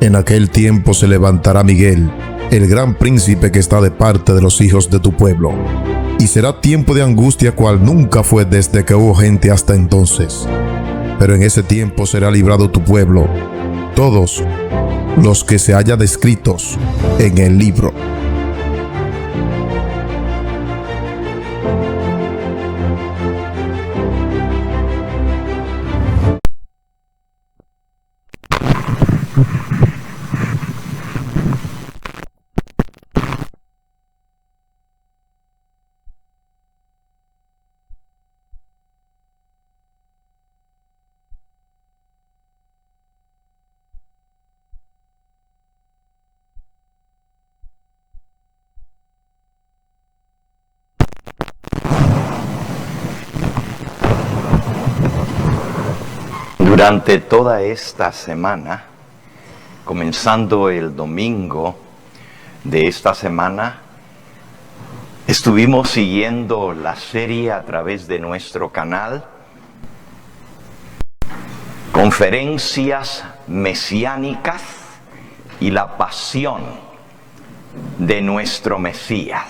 En aquel tiempo se levantará Miguel, el gran príncipe que está de parte de los hijos de tu pueblo. Y será tiempo de angustia cual nunca fue desde que hubo gente hasta entonces. Pero en ese tiempo será librado tu pueblo, todos los que se hayan descritos en el libro. Durante toda esta semana, comenzando el domingo de esta semana, estuvimos siguiendo la serie a través de nuestro canal, Conferencias Mesiánicas y la Pasión de nuestro Mesías.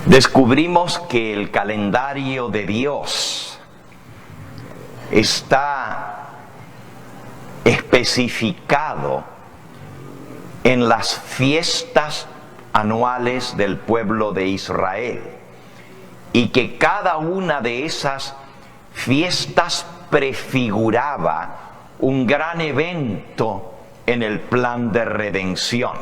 Descubrimos que el calendario de Dios está especificado en las fiestas anuales del pueblo de Israel y que cada una de esas fiestas prefiguraba un gran evento en el plan de redención.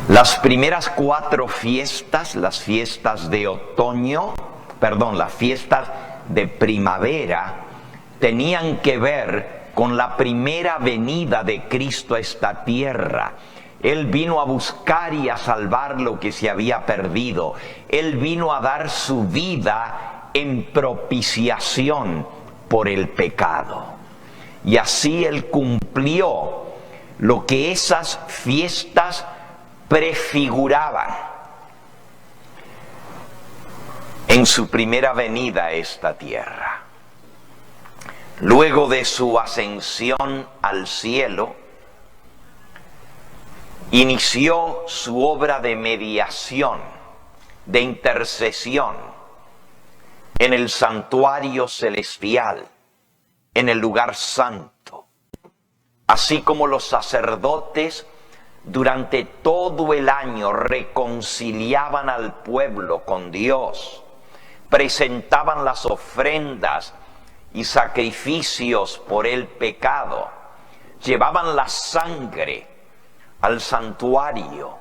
Las primeras 4 fiestas, las fiestas de otoño, las fiestas de primavera, tenían que ver con la primera venida de Cristo a esta tierra. Él vino a buscar y a salvar lo que se había perdido. Él vino a dar su vida en propiciación por el pecado. Y así Él cumplió lo que esas fiestas prefiguraban en su primera venida a esta tierra. Luego de su ascensión al cielo, inició su obra de mediación, de intercesión, en el santuario celestial, en el lugar santo. Así como los sacerdotes durante todo el año reconciliaban al pueblo con Dios, presentaban las ofrendas y sacrificios por el pecado, llevaban la sangre al santuario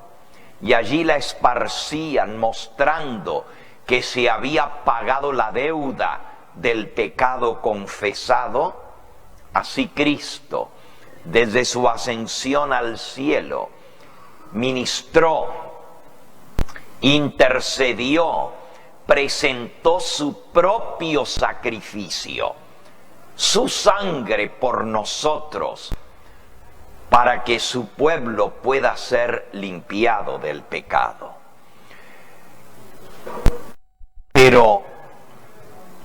y allí la esparcían, mostrando que se había pagado la deuda del pecado confesado. Así Cristo, desde su ascensión al cielo, ministró, intercedió, presentó su propio sacrificio, su sangre por nosotros, para que su pueblo pueda ser limpiado del pecado. Pero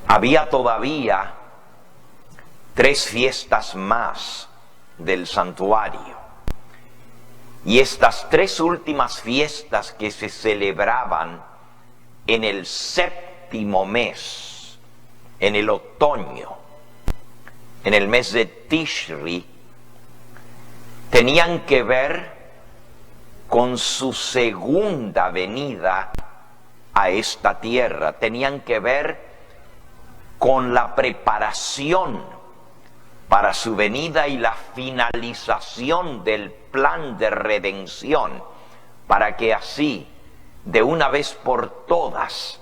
había todavía 3 fiestas más del santuario. Y estas 3 últimas fiestas que se celebraban en el 7º mes, en el otoño, en el mes de Tishri, tenían que ver con su segunda venida a esta tierra, tenían que ver con la preparación para su venida y la finalización del plan de redención, para que así, de una vez por todas,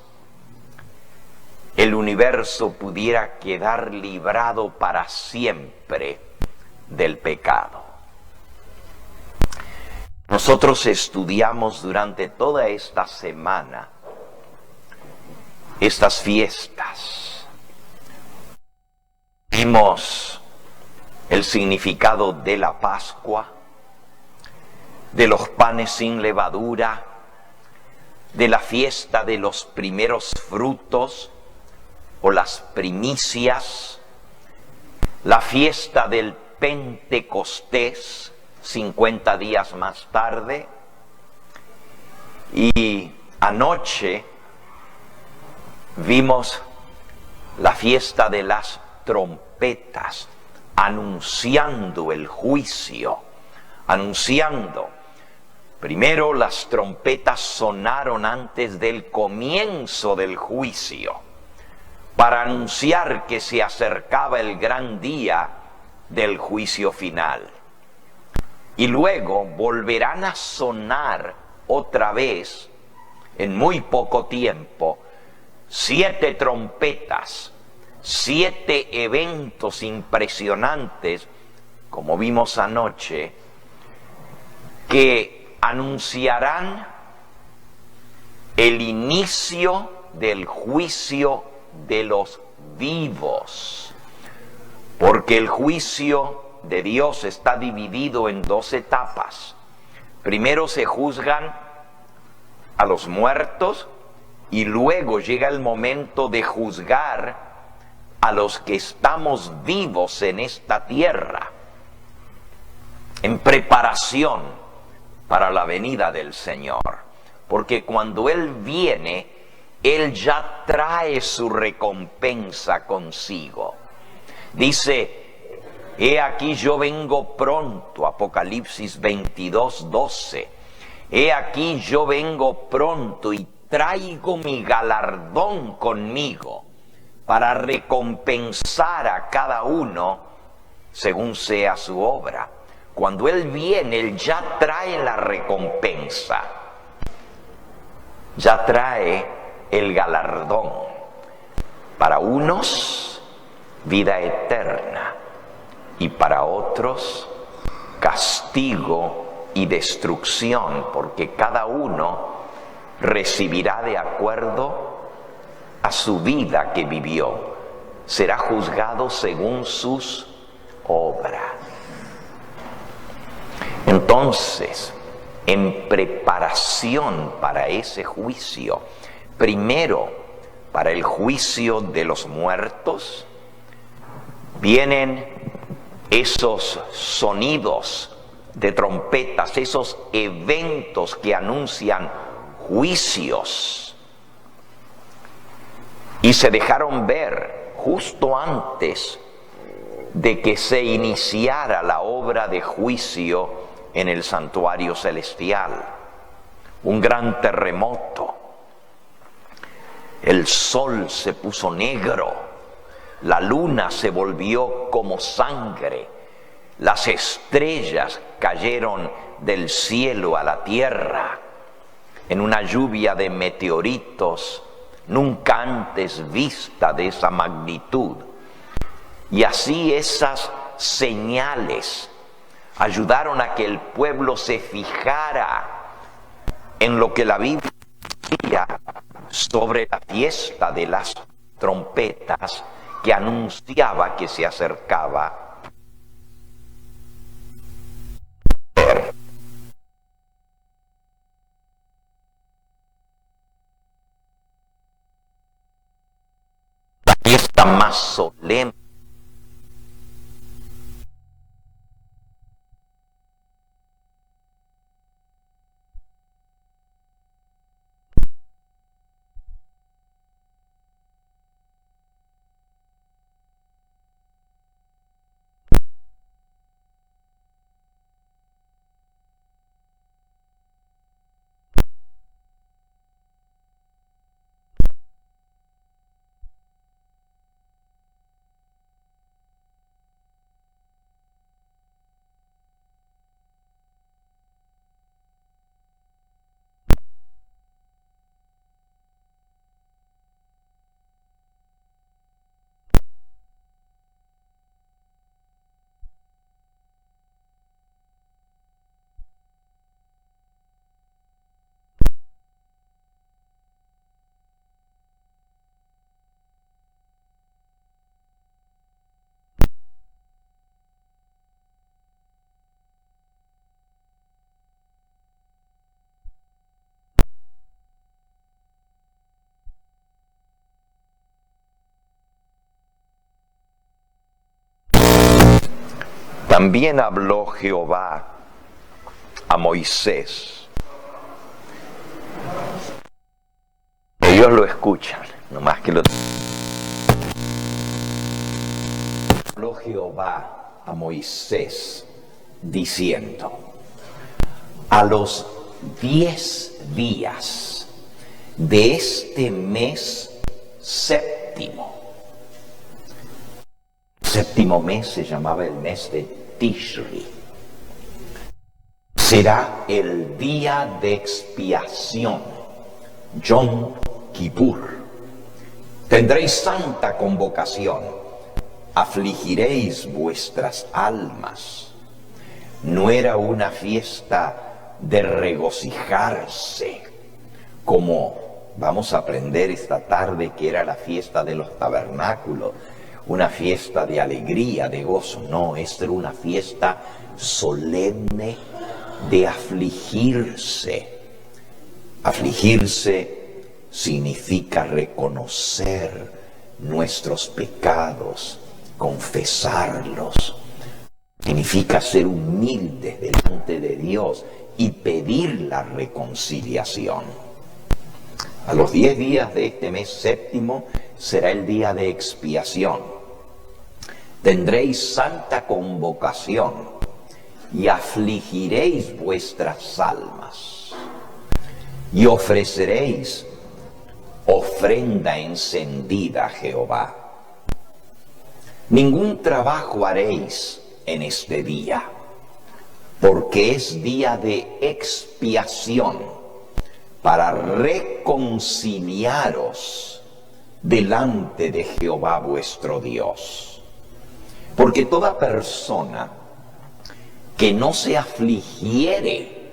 el universo pudiera quedar librado para siempre del pecado. Nosotros estudiamos durante toda esta semana estas fiestas. Vimos el significado de la Pascua, de los panes sin levadura, de la fiesta de los primeros frutos o las primicias, la fiesta del Pentecostés, 50 días más tarde, y anoche vimos la fiesta de las trompetas, anunciando el juicio, anunciando. Primero las trompetas sonaron antes del comienzo del juicio, para anunciar que se acercaba el gran día del juicio final. Y luego volverán a sonar otra vez, en muy poco tiempo, 7 trompetas, 7 eventos impresionantes, como vimos anoche, que anunciarán el inicio del juicio de los vivos, porque el juicio de Dios está dividido en 2 etapas. Primero se juzgan a los muertos y luego llega el momento de juzgar a los que estamos vivos en esta tierra, en preparación para la venida del Señor. Porque cuando Él viene, Él ya trae su recompensa consigo. Dice, he aquí yo vengo pronto, Apocalipsis 22:12. He aquí yo vengo pronto y traigo mi galardón conmigo para recompensar a cada uno según sea su obra. Cuando Él viene, Él ya trae la recompensa, ya trae el galardón. Para unos, vida eterna, y para otros, castigo y destrucción, porque cada uno recibirá de acuerdo a su vida que vivió. Será juzgado según sus obras. Entonces, en preparación para ese juicio, primero para el juicio de los muertos, vienen esos sonidos de trompetas, esos eventos que anuncian juicios, y se dejaron ver justo antes de que se iniciara la obra de juicio en el santuario celestial. Un gran terremoto, el sol se puso negro, la luna se volvió como sangre, las estrellas cayeron del cielo a la tierra en una lluvia de meteoritos nunca antes vista de esa magnitud. Y así esas señales ayudaron a que el pueblo se fijara en lo que la Biblia decía sobre la fiesta de las trompetas, que anunciaba que se acercaba la fiesta más solemne También habló Jehová a Moisés. Ellos lo escuchan, nomás que lo... Habló Jehová a Moisés diciendo: a los 10 días de este mes séptimo. Séptimo mes se llamaba el mes de Tishri. Será el día de expiación, Yom Kippur. Tendréis santa convocación, afligiréis vuestras almas. No era una fiesta de regocijarse, como vamos a aprender esta tarde que era la fiesta de los tabernáculos, una fiesta de alegría, de gozo. No, esta era una fiesta solemne de afligirse. Afligirse significa reconocer nuestros pecados, confesarlos. Significa ser humildes delante de Dios y pedir la reconciliación. A los 10 días de este mes séptimo será el día de expiación. Tendréis santa convocación y afligiréis vuestras almas y ofreceréis ofrenda encendida a Jehová. Ningún trabajo haréis en este día, porque es día de expiación para reconciliaros delante de Jehová vuestro Dios. Porque toda persona que no se afligiere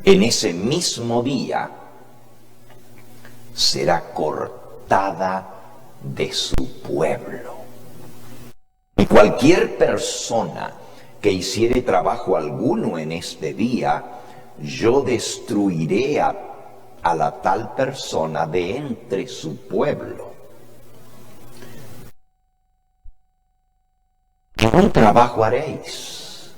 en ese mismo día será cortada de su pueblo. Y cualquier persona que hiciere trabajo alguno en este día, yo destruiré a la tal persona de entre su pueblo. Un trabajo haréis.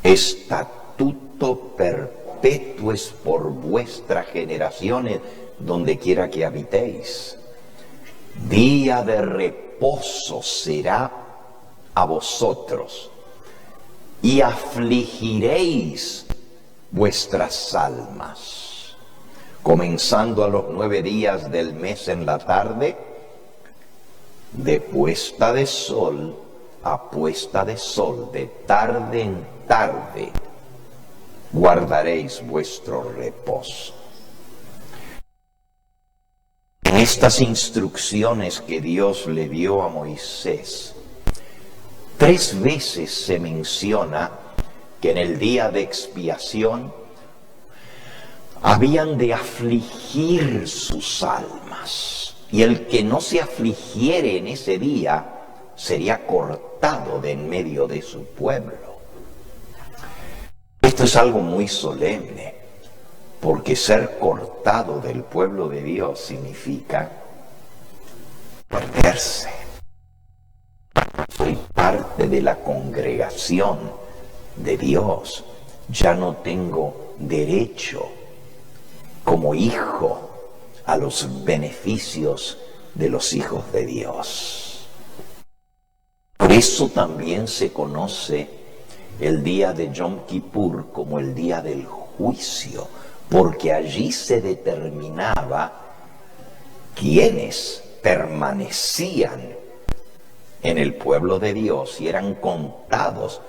Estatuto perpetuo es por vuestras generaciones, donde quiera que habitéis. Día de reposo será a vosotros, y afligiréis vuestras almas. Comenzando a los 9 días del mes en la tarde, de puesta de sol a puesta de sol, de tarde en tarde, guardaréis vuestro reposo. En estas instrucciones que Dios le dio a Moisés, 3 veces se menciona que en el día de expiación habían de afligir sus almas, y el que no se afligiere en ese día sería cortado de en medio de su pueblo. Esto es algo muy solemne, porque ser cortado del pueblo de Dios significa perderse. Soy parte de la congregación de Dios, ya no tengo derecho como hijo a los beneficios de los hijos de Dios. Por eso también se conoce el día de Yom Kippur como el día del juicio, porque allí se determinaba quiénes permanecían en el pueblo de Dios y eran contados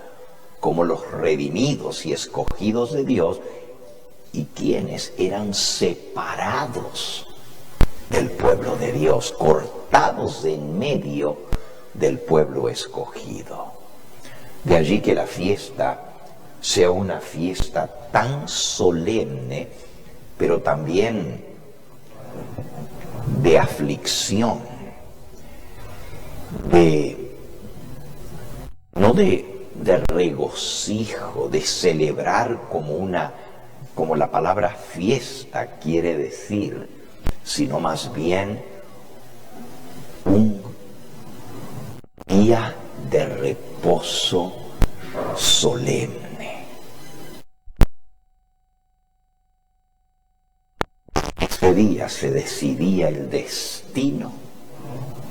como los redimidos y escogidos de Dios, y quienes eran separados del pueblo de Dios, cortados de en medio del pueblo escogido. De allí que la fiesta sea una fiesta tan solemne, pero también de aflicción, no de regocijo, de celebrar como la palabra fiesta quiere decir, sino más bien un día de reposo solemne. Ese día se decidía el destino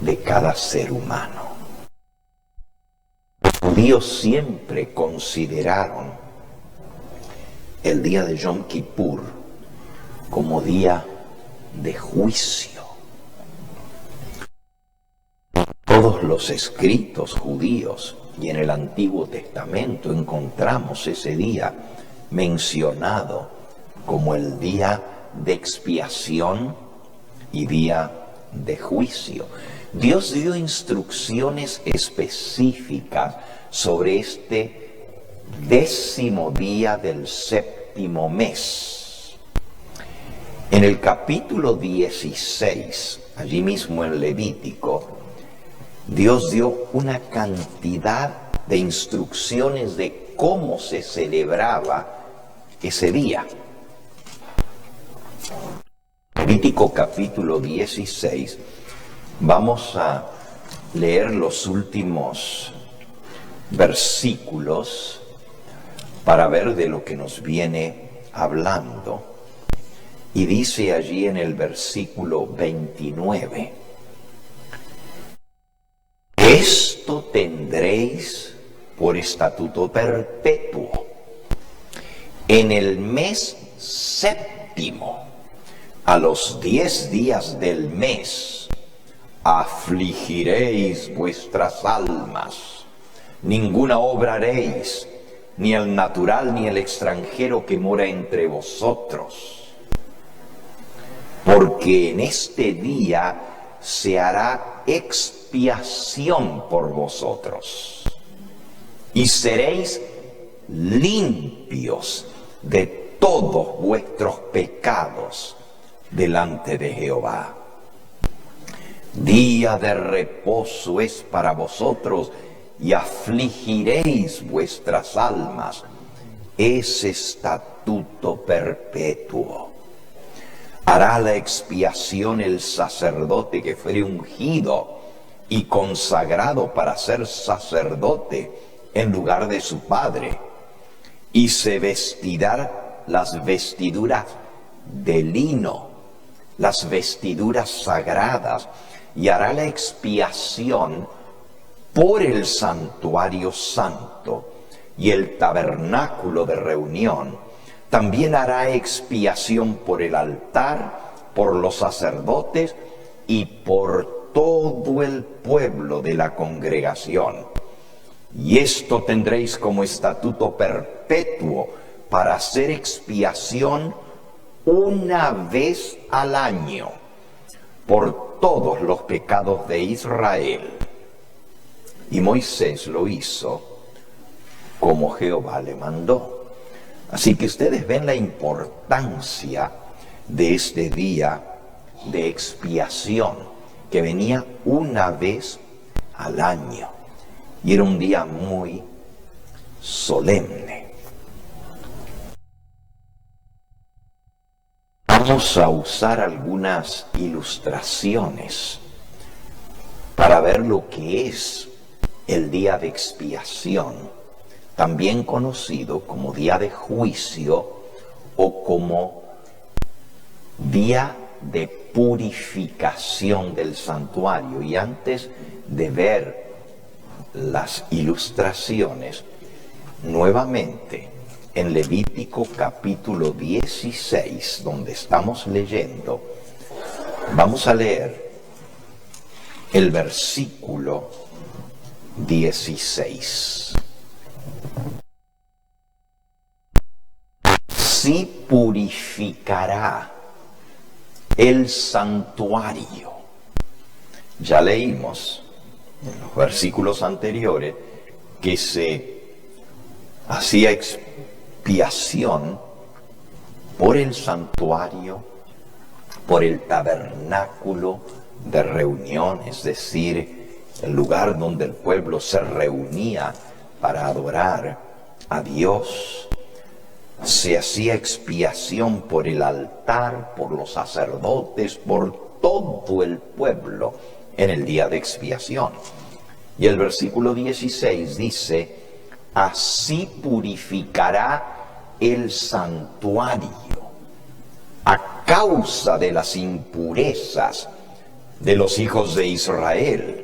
de cada ser humano. Los judíos siempre consideraron el día de Yom Kippur como día de juicio. Todos los escritos judíos y en el Antiguo Testamento encontramos ese día mencionado como el día de expiación y día de juicio. Dios dio instrucciones específicas sobre este 10º día del 7º mes. En el capítulo 16, allí mismo en Levítico, Dios dio una cantidad de instrucciones de cómo se celebraba ese día. Levítico capítulo 16, vamos a leer los últimos versículos para ver de lo que nos viene hablando. Y dice allí en el versículo 29, esto tendréis por estatuto perpetuo. En el mes 7º, a los 10 días del mes, afligiréis vuestras almas. Ninguna obra haréis, ni el natural ni el extranjero que mora entre vosotros. Porque en este día se hará expiación por vosotros, y seréis limpios de todos vuestros pecados delante de Jehová. Día de reposo es para vosotros, y afligiréis vuestras almas. Es estatuto perpetuo. Hará la expiación el sacerdote que fuere ungido y consagrado para ser sacerdote en lugar de su padre, y se vestirá las vestiduras de lino, las vestiduras sagradas, y hará la expiación por el santuario santo y el tabernáculo de reunión. También hará expiación por el altar, por los sacerdotes y por todo el pueblo de la congregación. Y esto tendréis como estatuto perpetuo para hacer expiación una vez al año por todos los pecados de Israel. Y Moisés lo hizo como Jehová le mandó. Así que ustedes ven la importancia de este día de expiación, que venía una vez al año. Y era un día muy solemne. Vamos a usar algunas ilustraciones para ver lo que es el día de expiación, también conocido como día de juicio o como día de purificación del santuario. Y antes de ver las ilustraciones, nuevamente en Levítico capítulo 16, donde estamos leyendo, vamos a leer el versículo 16. Sí purificará el santuario. Ya leímos en los versículos anteriores que se hacía expiación por el santuario, por el tabernáculo de reunión, es decir, el lugar donde el pueblo se reunía para adorar a Dios. Se hacía expiación por el altar, por los sacerdotes, por todo el pueblo en el día de expiación. Y el versículo 16 dice, así purificará el santuario a causa de las impurezas de los hijos de Israel,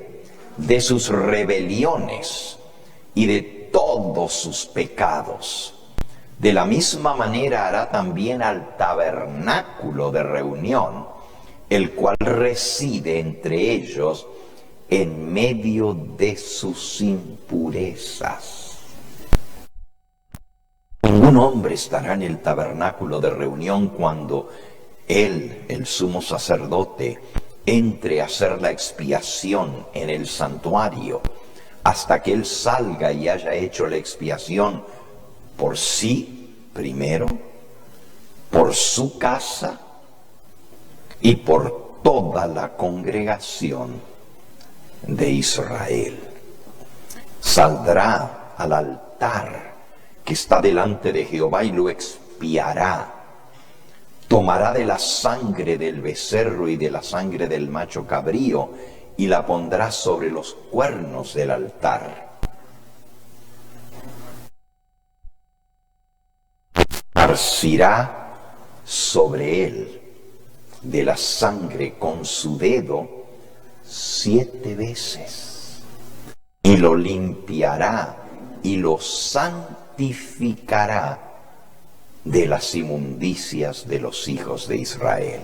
de sus rebeliones y de todos sus pecados. De la misma manera hará también al tabernáculo de reunión, el cual reside entre ellos en medio de sus impurezas. Ningún hombre estará en el tabernáculo de reunión cuando él, el sumo sacerdote, entre a hacer la expiación en el santuario, hasta que él salga y haya hecho la expiación por sí primero, por su casa y por toda la congregación de Israel. Saldrá al altar que está delante de Jehová y lo expiará. Tomará de la sangre del becerro y de la sangre del macho cabrío y la pondrá sobre los cuernos del altar. Esparcirá sobre él de la sangre con su dedo 7 veces y lo limpiará y lo santificará de las inmundicias de los hijos de Israel.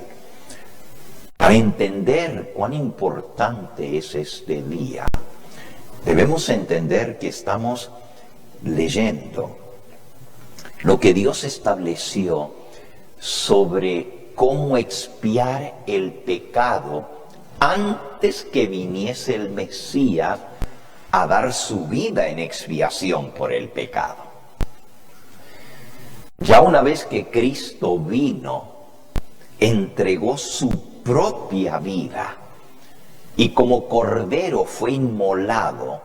Para entender cuán importante es este día, debemos entender que estamos leyendo lo que Dios estableció sobre cómo expiar el pecado antes que viniese el Mesías a dar su vida en expiación por el pecado. Ya una vez que Cristo vino, entregó su propia vida y como cordero fue inmolado,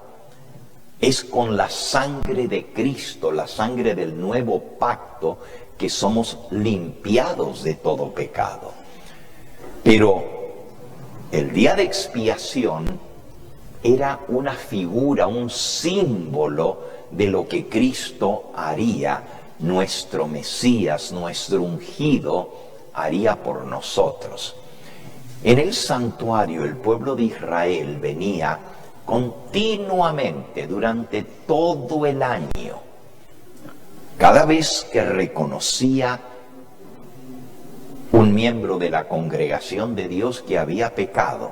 es con la sangre de Cristo, la sangre del nuevo pacto, que somos limpiados de todo pecado. Pero el día de expiación era una figura, un símbolo de lo que Cristo haría, nuestro Mesías, nuestro ungido, haría por nosotros. En el santuario el pueblo de Israel venía continuamente durante todo el año. Cada vez que reconocía un miembro de la congregación de Dios que había pecado,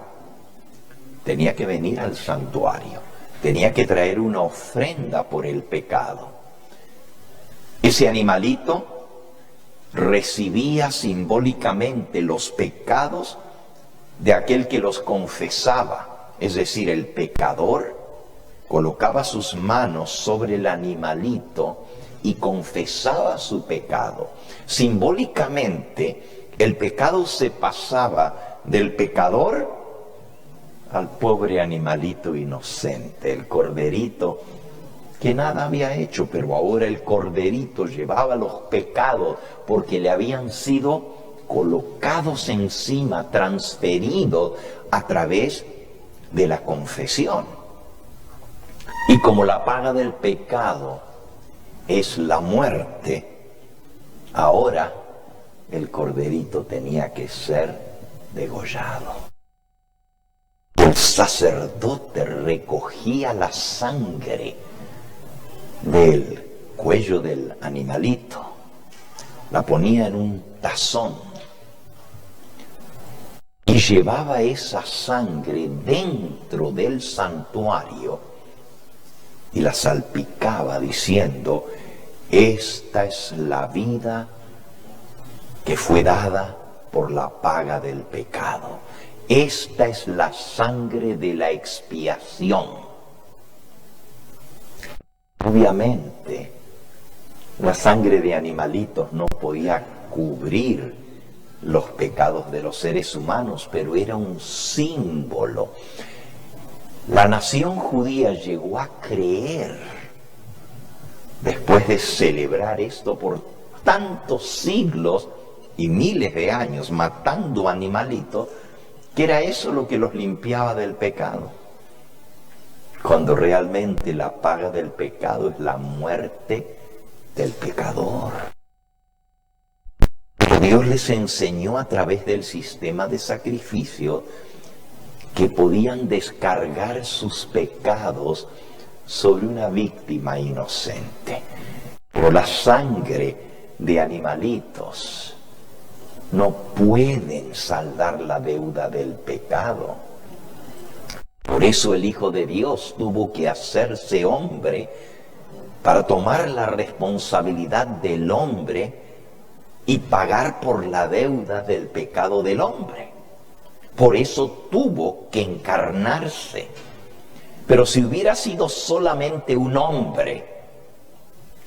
tenía que venir al santuario, tenía que traer una ofrenda por el pecado. Ese animalito recibía simbólicamente los pecados de aquel que los confesaba, es decir, el pecador colocaba sus manos sobre el animalito y confesaba su pecado. Simbólicamente, el pecado se pasaba del pecador al pobre animalito inocente, el corderito que nada había hecho, pero ahora el corderito llevaba los pecados porque le habían sido colocados encima, transferidos a través de la confesión. Y como la paga del pecado es la muerte, ahora el corderito tenía que ser degollado. El sacerdote recogía la sangre del cuello del animalito, la ponía en un tazón y llevaba esa sangre dentro del santuario y la salpicaba diciendo: esta es la vida que fue dada por la paga del pecado. Esta es la sangre de la expiación. Obviamente, la sangre de animalitos no podía cubrir los pecados de los seres humanos, pero era un símbolo. La nación judía llegó a creer, después de celebrar esto por tantos siglos y miles de años, matando animalitos, que era eso lo que los limpiaba del pecado. cuando realmente la paga del pecado es la muerte del pecador. Pero Dios les enseñó a través del sistema de sacrificio que podían descargar sus pecados sobre una víctima inocente. Pero la sangre de animalitos no pueden saldar la deuda del pecado. Por eso el Hijo de Dios tuvo que hacerse hombre para tomar la responsabilidad del hombre y pagar por la deuda del pecado del hombre. Por eso tuvo que encarnarse. Pero si hubiera sido solamente un hombre,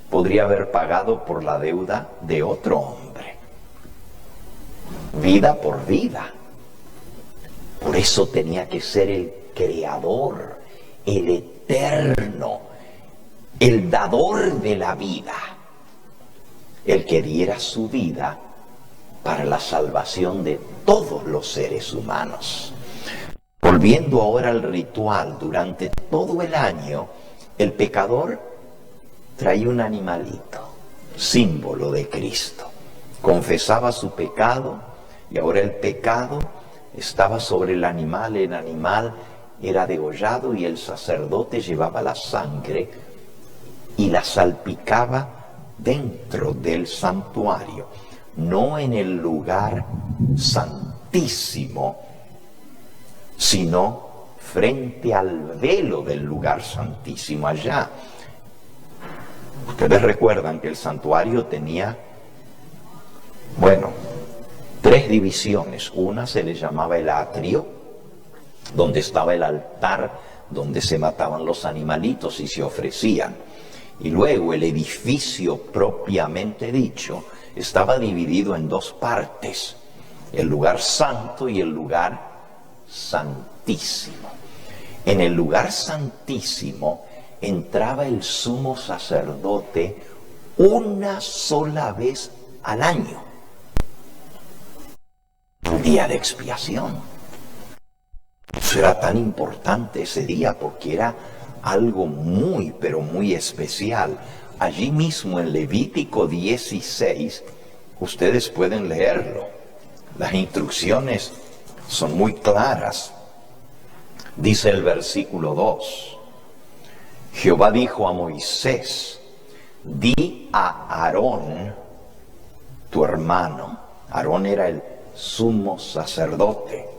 podría haber pagado por la deuda de otro hombre. Vida por vida. Por eso tenía que ser el creador, el eterno, el dador de la vida, el que diera su vida para la salvación de todos los seres humanos. Volviendo ahora al ritual, durante todo el año, el pecador traía un animalito, símbolo de Cristo. Confesaba su pecado y ahora el pecado estaba sobre el animal era degollado y el sacerdote llevaba la sangre y la salpicaba dentro del santuario, no en el lugar santísimo, sino frente al velo del lugar santísimo allá. Ustedes recuerdan que el santuario tenía, tres divisiones. Una se le llamaba el atrio, donde estaba el altar, donde se mataban los animalitos y se ofrecían. Y luego el edificio propiamente dicho estaba dividido en dos partes, el lugar santo y el lugar santísimo. En el lugar santísimo entraba el sumo sacerdote una sola vez al año, el día de expiación. Eso era tan importante ese día porque era algo muy, pero muy especial. Allí mismo en Levítico 16, ustedes pueden leerlo. Las instrucciones son muy claras. Dice el versículo 2, Jehová dijo a Moisés, di a Aarón, tu hermano, Aarón era el sumo sacerdote,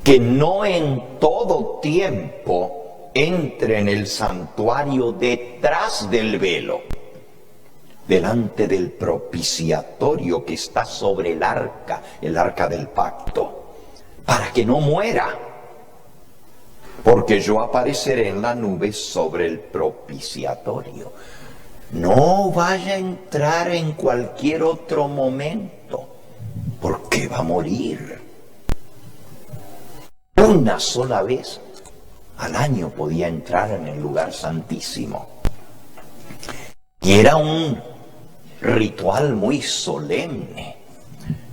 que no en todo tiempo entre en el santuario detrás del velo, delante del propiciatorio que está sobre el arca del pacto, para que no muera, porque yo apareceré en la nube sobre el propiciatorio. No vaya a entrar en cualquier otro momento, porque va a morir. Una sola vez al año podía entrar en el lugar santísimo. Y era un ritual muy solemne.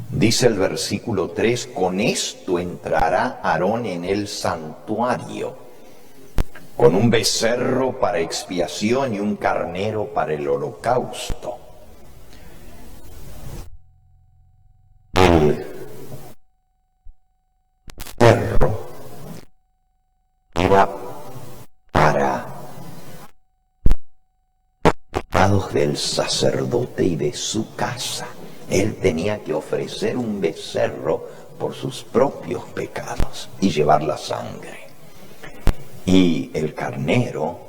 Dice el versículo 3, con esto entrará Aarón en el santuario, con un becerro para expiación y un carnero para el holocausto. El becerro era para los pecados del sacerdote y de su casa. Él tenía que ofrecer un becerro por sus propios pecados y llevar la sangre. Y el carnero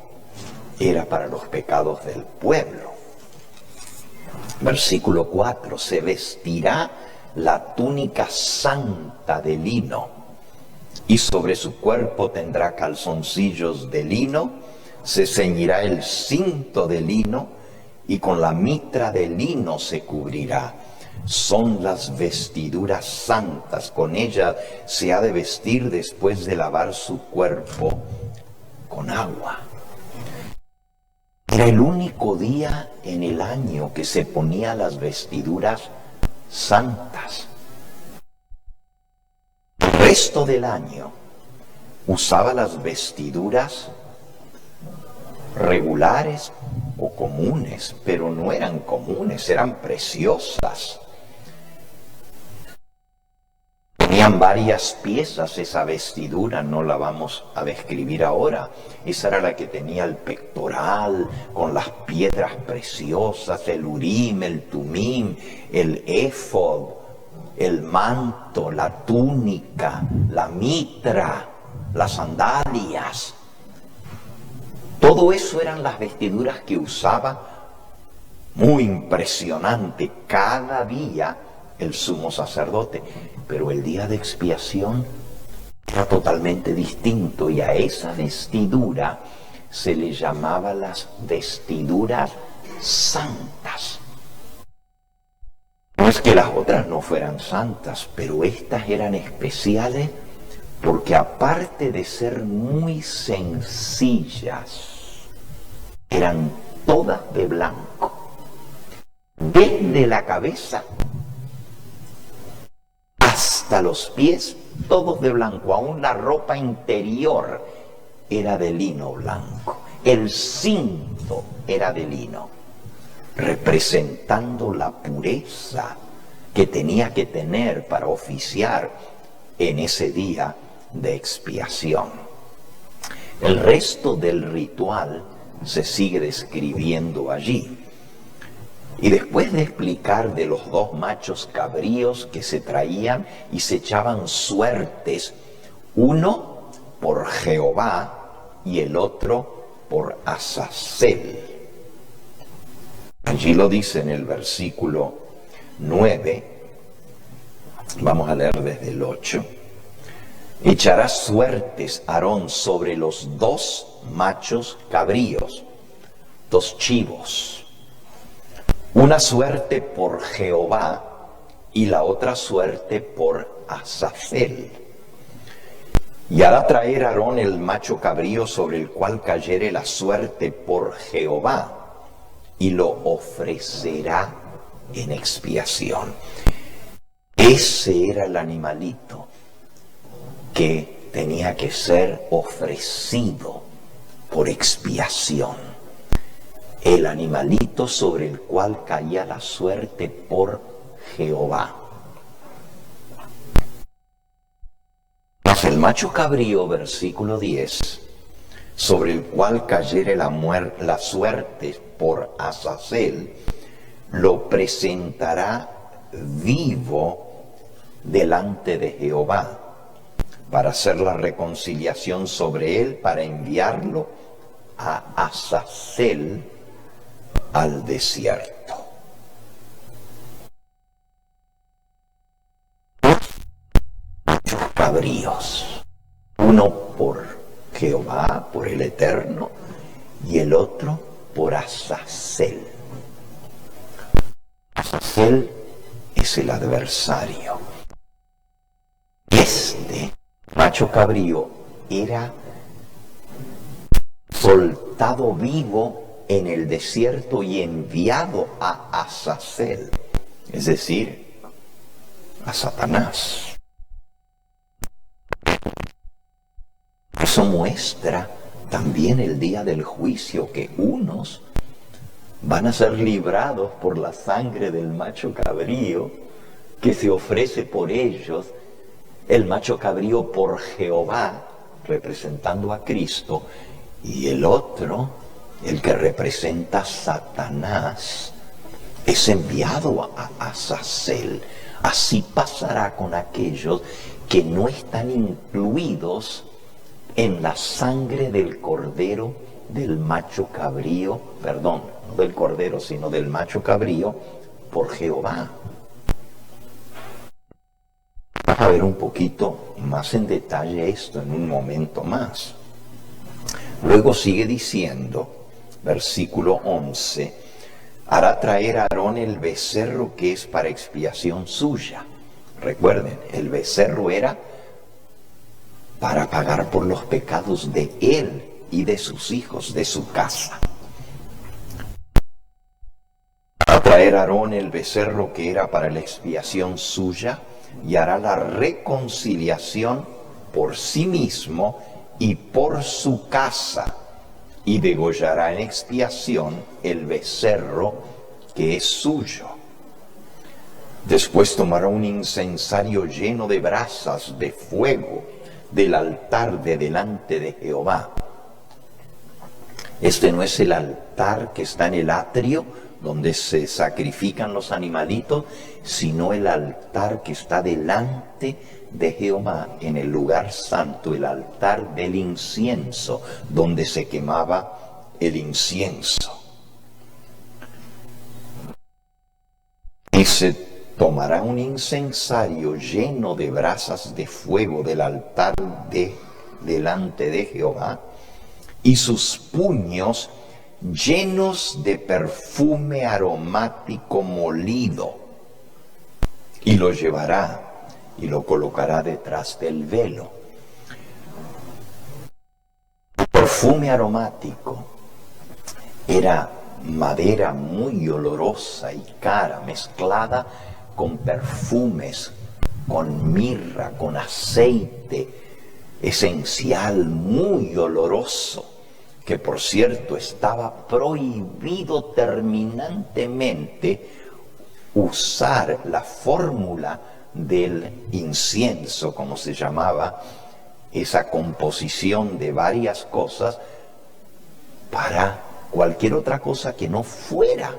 era para los pecados del pueblo. Versículo 4, se vestirá la túnica santa de lino, y sobre su cuerpo tendrá calzoncillos de lino, se ceñirá el cinto de lino, y con la mitra de lino se cubrirá. Son las vestiduras santas, con ellas se ha de vestir después de lavar su cuerpo con agua. Era el único día en el año que se ponía las vestiduras santas. El resto del año usaba las vestiduras regulares o comunes, pero no eran comunes, eran preciosas. Tenían varias piezas esa vestidura, no la vamos a describir ahora. Esa era la que tenía el pectoral, con las piedras preciosas, el urim, el tumim, el éfod, el manto, la túnica, la mitra, las sandalias. Todo eso eran las vestiduras que usaba, muy impresionante, cada día el sumo sacerdote. Pero el día de expiación era totalmente distinto, y a esa vestidura se le llamaba las vestiduras santas. No es que las otras no fueran santas, pero estas eran especiales porque, aparte de ser muy sencillas, eran todas de blanco, desde la cabeza hasta los pies, todos de blanco. Aún la ropa interior era de lino blanco, el cinto era de lino, representando la pureza que tenía que tener para oficiar en ese día de expiación. El resto del ritual se sigue describiendo allí. Y después de explicar de los dos machos cabríos que se traían y se echaban suertes, uno por Jehová y el otro por Azazel. Allí lo dice en el versículo 9, vamos a leer desde el 8. Echará suertes Aarón sobre los dos machos cabríos, dos chivos. Una suerte por Jehová y la otra suerte por Azazel. Y hará traer Aarón el macho cabrío sobre el cual cayere la suerte por Jehová, y lo ofrecerá en expiación. Ese era el animalito que tenía que ser ofrecido por expiación. El animalito sobre el cual caía la suerte por Jehová. Mas el macho cabrío, versículo 10, sobre el cual cayere la suerte por Azazel, lo presentará vivo delante de Jehová, para hacer la reconciliación sobre él, para enviarlo a Azazel al desierto. Machos cabríos, uno por Jehová, por el Eterno, y el otro por Azazel. Azazel es el adversario. Este macho cabrío era soltado vivo en el desierto y enviado a Azazel, es decir, a Satanás. Eso muestra también el día del juicio, que unos van a ser librados por la sangre del macho cabrío que se ofrece por ellos, el macho cabrío por Jehová, representando a Cristo, y el otro, el que representa a Satanás, es enviado a Azazel. Así pasará con aquellos que no están incluidos en la sangre del cordero, del macho cabrío, perdón, no del cordero, sino del macho cabrío, por Jehová. Vamos a ver un poquito más en detalle esto en un momento más. Luego sigue diciendo, versículo 11, hará traer a Aarón el becerro que es para expiación suya. Recuerden, el becerro era para pagar por los pecados de él y de sus hijos, de su casa. Hará traer a Aarón el becerro que era para la expiación suya, y hará la reconciliación por sí mismo y por su casa, y degollará en expiación el becerro que es suyo. Después tomará un incensario lleno de brasas de fuego del altar de delante de Jehová. Este no es el altar que está en el atrio donde se sacrifican los animalitos, sino el altar que está delante de Jehová en el lugar santo, el altar del incienso, donde se quemaba el incienso. Y se tomará un incensario lleno de brasas de fuego del altar de delante de Jehová, y sus puños llenos de perfume aromático molido, y lo llevará y lo colocará detrás del velo. El perfume aromático era madera muy olorosa y cara, mezclada con perfumes, con mirra, con aceite esencial muy oloroso, que por cierto estaba prohibido terminantemente usar la fórmula del incienso, como se llamaba, esa composición de varias cosas, para cualquier otra cosa que no fuera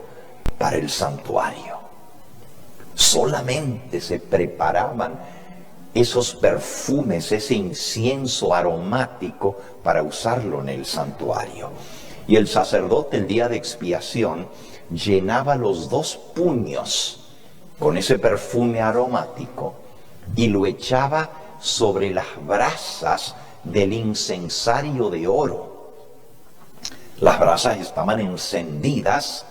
para el santuario. Solamente se preparaban esos perfumes, ese incienso aromático para usarlo en el santuario. Y el sacerdote el día de expiación llenaba los 2 puños con ese perfume aromático y lo echaba sobre las brasas del incensario de oro. Las brasas estaban encendidas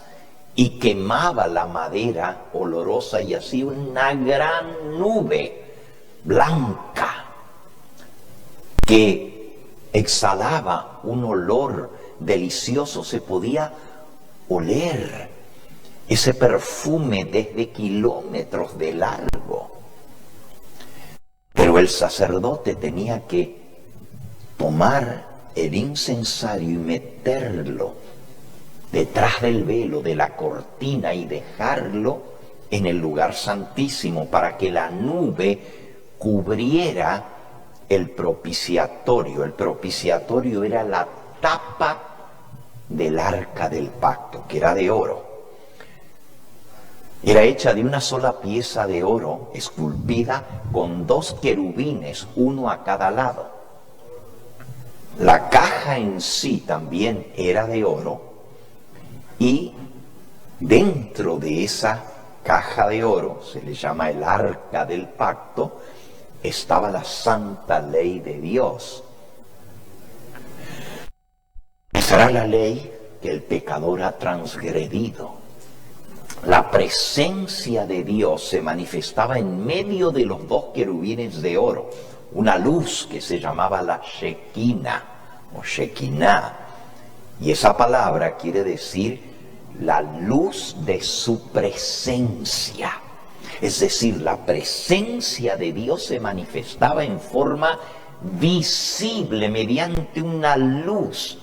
y quemaba la madera olorosa y así una gran nube blanca que exhalaba un olor delicioso. Se podía oler ese perfume desde kilómetros de largo. Pero el sacerdote tenía que tomar el incensario y meterlo detrás del velo de la cortina y dejarlo en el lugar santísimo para que la nube cubriera el propiciatorio. El propiciatorio era la tapa del arca del pacto, que era de oro. Era hecha de una sola pieza de oro, esculpida con 2 querubines, uno a cada lado. La caja en sí también era de oro, y dentro de esa caja de oro, se le llama el arca del pacto, estaba la santa ley de Dios. Esa era la ley que el pecador ha transgredido. La presencia de Dios se manifestaba en medio de los 2 querubines de oro, una luz que se llamaba la Shekinah o Shekinah, y esa palabra quiere decir la luz de su presencia. Es decir, la presencia de Dios se manifestaba en forma visible mediante una luz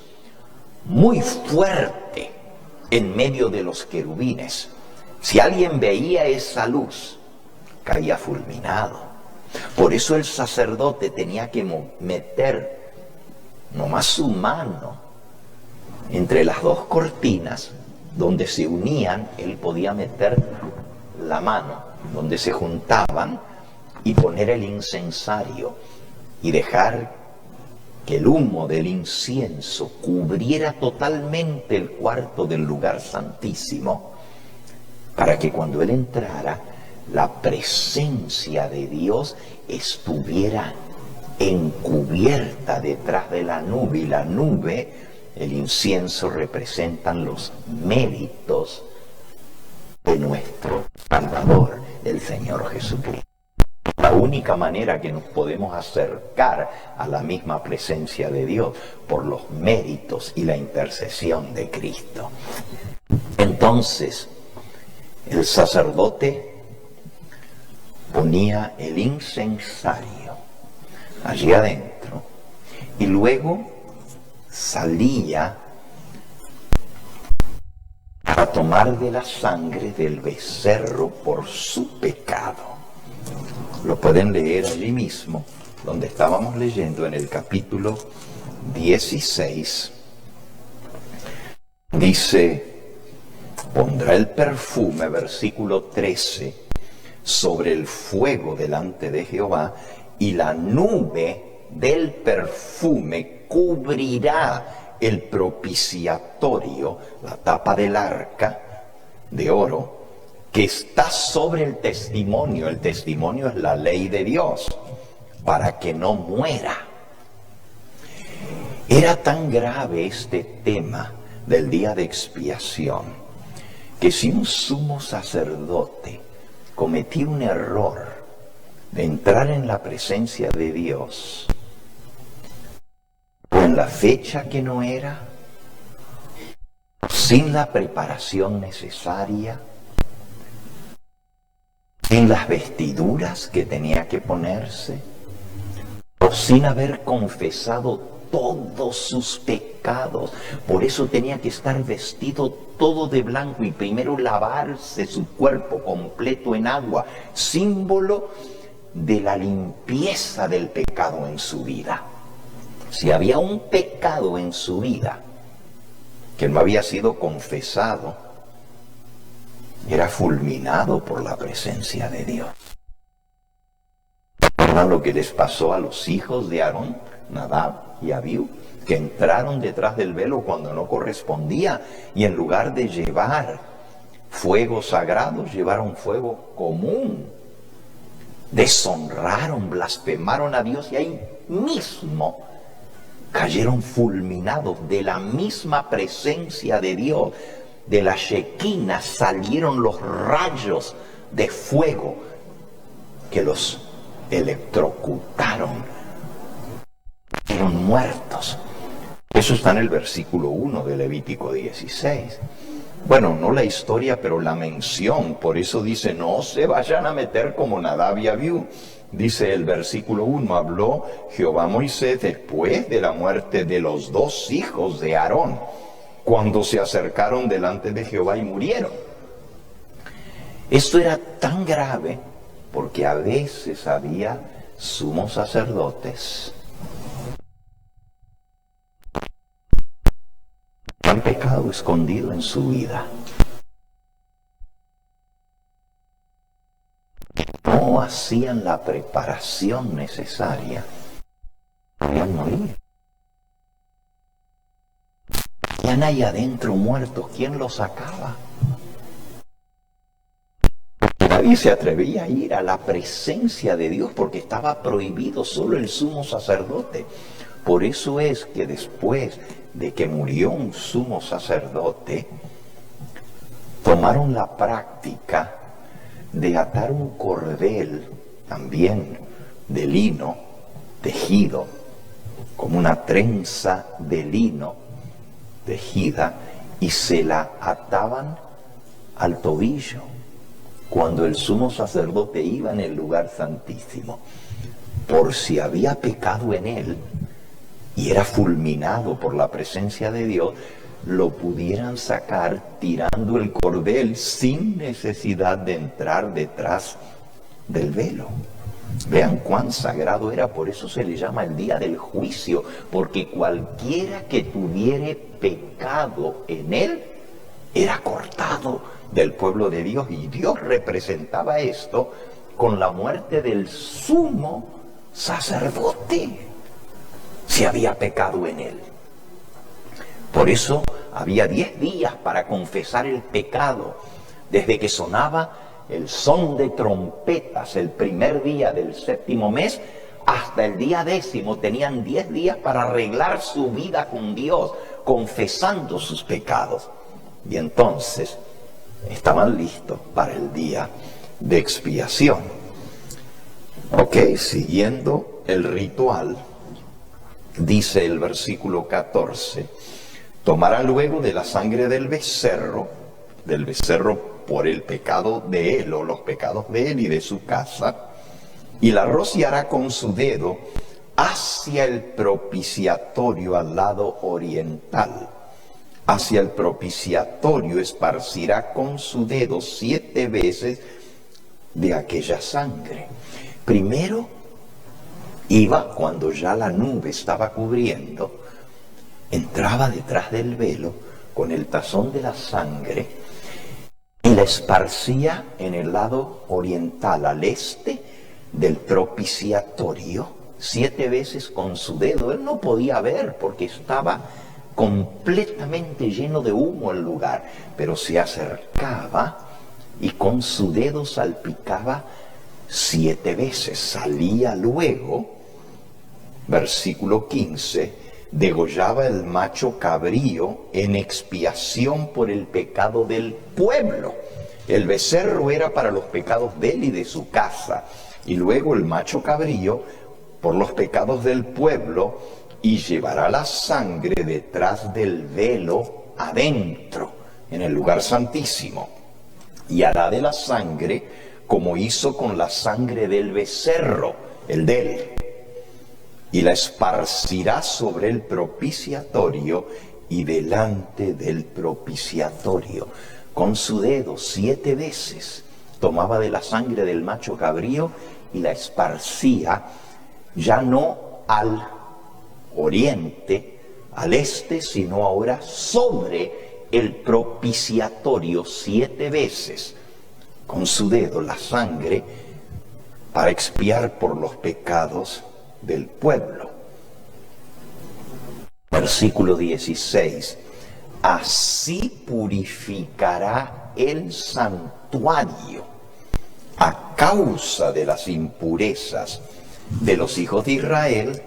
muy fuerte en medio de los querubines. Si alguien veía esa luz, caía fulminado. Por eso el sacerdote tenía que meter nomás su mano entre las 2 cortinas donde se unían. Él podía meter la mano donde se juntaban y poner el incensario y dejar que el humo del incienso cubriera totalmente el cuarto del lugar santísimo, para que cuando él entrara, la presencia de Dios estuviera encubierta detrás de la nube. Y la nube, el incienso, representan los méritos de nuestro Salvador, el Señor Jesucristo. La única manera que nos podemos acercar a la misma presencia de Dios, por los méritos y la intercesión de Cristo. Entonces, el sacerdote ponía el incensario allí adentro y luego salía a tomar de la sangre del becerro por su pecado. Lo pueden leer allí mismo, donde estábamos leyendo en el capítulo 16. Dice, pondrá el perfume, versículo 13, sobre el fuego delante de Jehová, y la nube del perfume cubrirá el propiciatorio, la tapa del arca de oro, que está sobre el testimonio. El testimonio es la ley de Dios, para que no muera. Era tan grave este tema del día de expiación, que si un sumo sacerdote cometía un error de entrar en la presencia de Dios, o en la fecha que no era, sin la preparación necesaria, sin las vestiduras que tenía que ponerse, o sin haber confesado todos sus pecados, por eso tenía que estar vestido todo de blanco y primero lavarse su cuerpo completo en agua, símbolo de la limpieza del pecado en su vida. Si había un pecado en su vida que no había sido confesado, era fulminado por la presencia de Dios. ¿Recuerdan lo que les pasó a los hijos de Aarón, Nadab y Abiú, que entraron detrás del velo cuando no correspondía, y en lugar de llevar fuego sagrado, llevaron fuego común? Deshonraron, blasfemaron a Dios, y ahí mismo cayeron fulminados de la misma presencia de Dios. De la Shequina salieron los rayos de fuego que los electrocutaron. Fueron muertos. Eso está en el versículo 1 de Levítico 16. Bueno, no la historia, pero la mención. Por eso dice, no se vayan a meter como Nadab y Abiú. Dice el versículo 1, habló Jehová a Moisés después de la muerte de los dos hijos de Aarón, cuando se acercaron delante de Jehová y murieron. Esto era tan grave porque a veces había sumos sacerdotes que han pecado escondido en su vida. No hacían la preparación necesaria. Podían morir. Estaban ahí adentro muertos. ¿Quién los sacaba? Nadie se atrevía a ir a la presencia de Dios porque estaba prohibido, solo el sumo sacerdote. Por eso es que después de que murió un sumo sacerdote, tomaron la práctica de atar un cordel, también de lino, tejido, como una trenza de lino tejida, y se la ataban al tobillo cuando el sumo sacerdote iba en el lugar santísimo, por si había pecado en él y era fulminado por la presencia de Dios, lo pudieran sacar tirando el cordel sin necesidad de entrar detrás del velo. Vean cuán sagrado era, por eso se le llama el día del juicio, porque cualquiera que tuviere pecado en él era cortado del pueblo de Dios, y Dios representaba esto con la muerte del sumo sacerdote, si había pecado en él. Por eso había 10 días para confesar el pecado, desde que sonaba el son de trompetas el primer día del 7º mes hasta el día 10º. Tenían 10 días para arreglar su vida con Dios, confesando sus pecados. Y entonces estaban listos para el día de expiación. Ok, siguiendo el ritual, dice el versículo 14, tomará luego de la sangre del becerro por el pecado de él o los pecados de él y de su casa, y la rociará con su dedo hacia el propiciatorio al lado oriental. Hacia el propiciatorio esparcirá con su dedo 7 veces de aquella sangre. Primero iba cuando ya la nube estaba cubriendo, entraba detrás del velo con el tazón de la sangre y la esparcía en el lado oriental, al este del propiciatorio, 7 veces con su dedo. Él no podía ver porque estaba completamente lleno de humo el lugar, pero se acercaba y con su dedo salpicaba 7 veces. Salía luego, versículo 15, degollaba el macho cabrío en expiación por el pecado del pueblo. El becerro era para los pecados de él y de su casa, y luego el macho cabrío por los pecados del pueblo, y llevará la sangre detrás del velo adentro, en el lugar santísimo, y hará de la sangre como hizo con la sangre del becerro, el de él, y la esparcirá sobre el propiciatorio y delante del propiciatorio. Con su dedo 7 veces tomaba de la sangre del macho cabrío y la esparcía, ya no al oriente, al este, sino ahora sobre el propiciatorio 7 veces, con su dedo la sangre, para expiar por los pecados del pueblo. Versículo 16. Así purificará el santuario a causa de las impurezas de los hijos de Israel,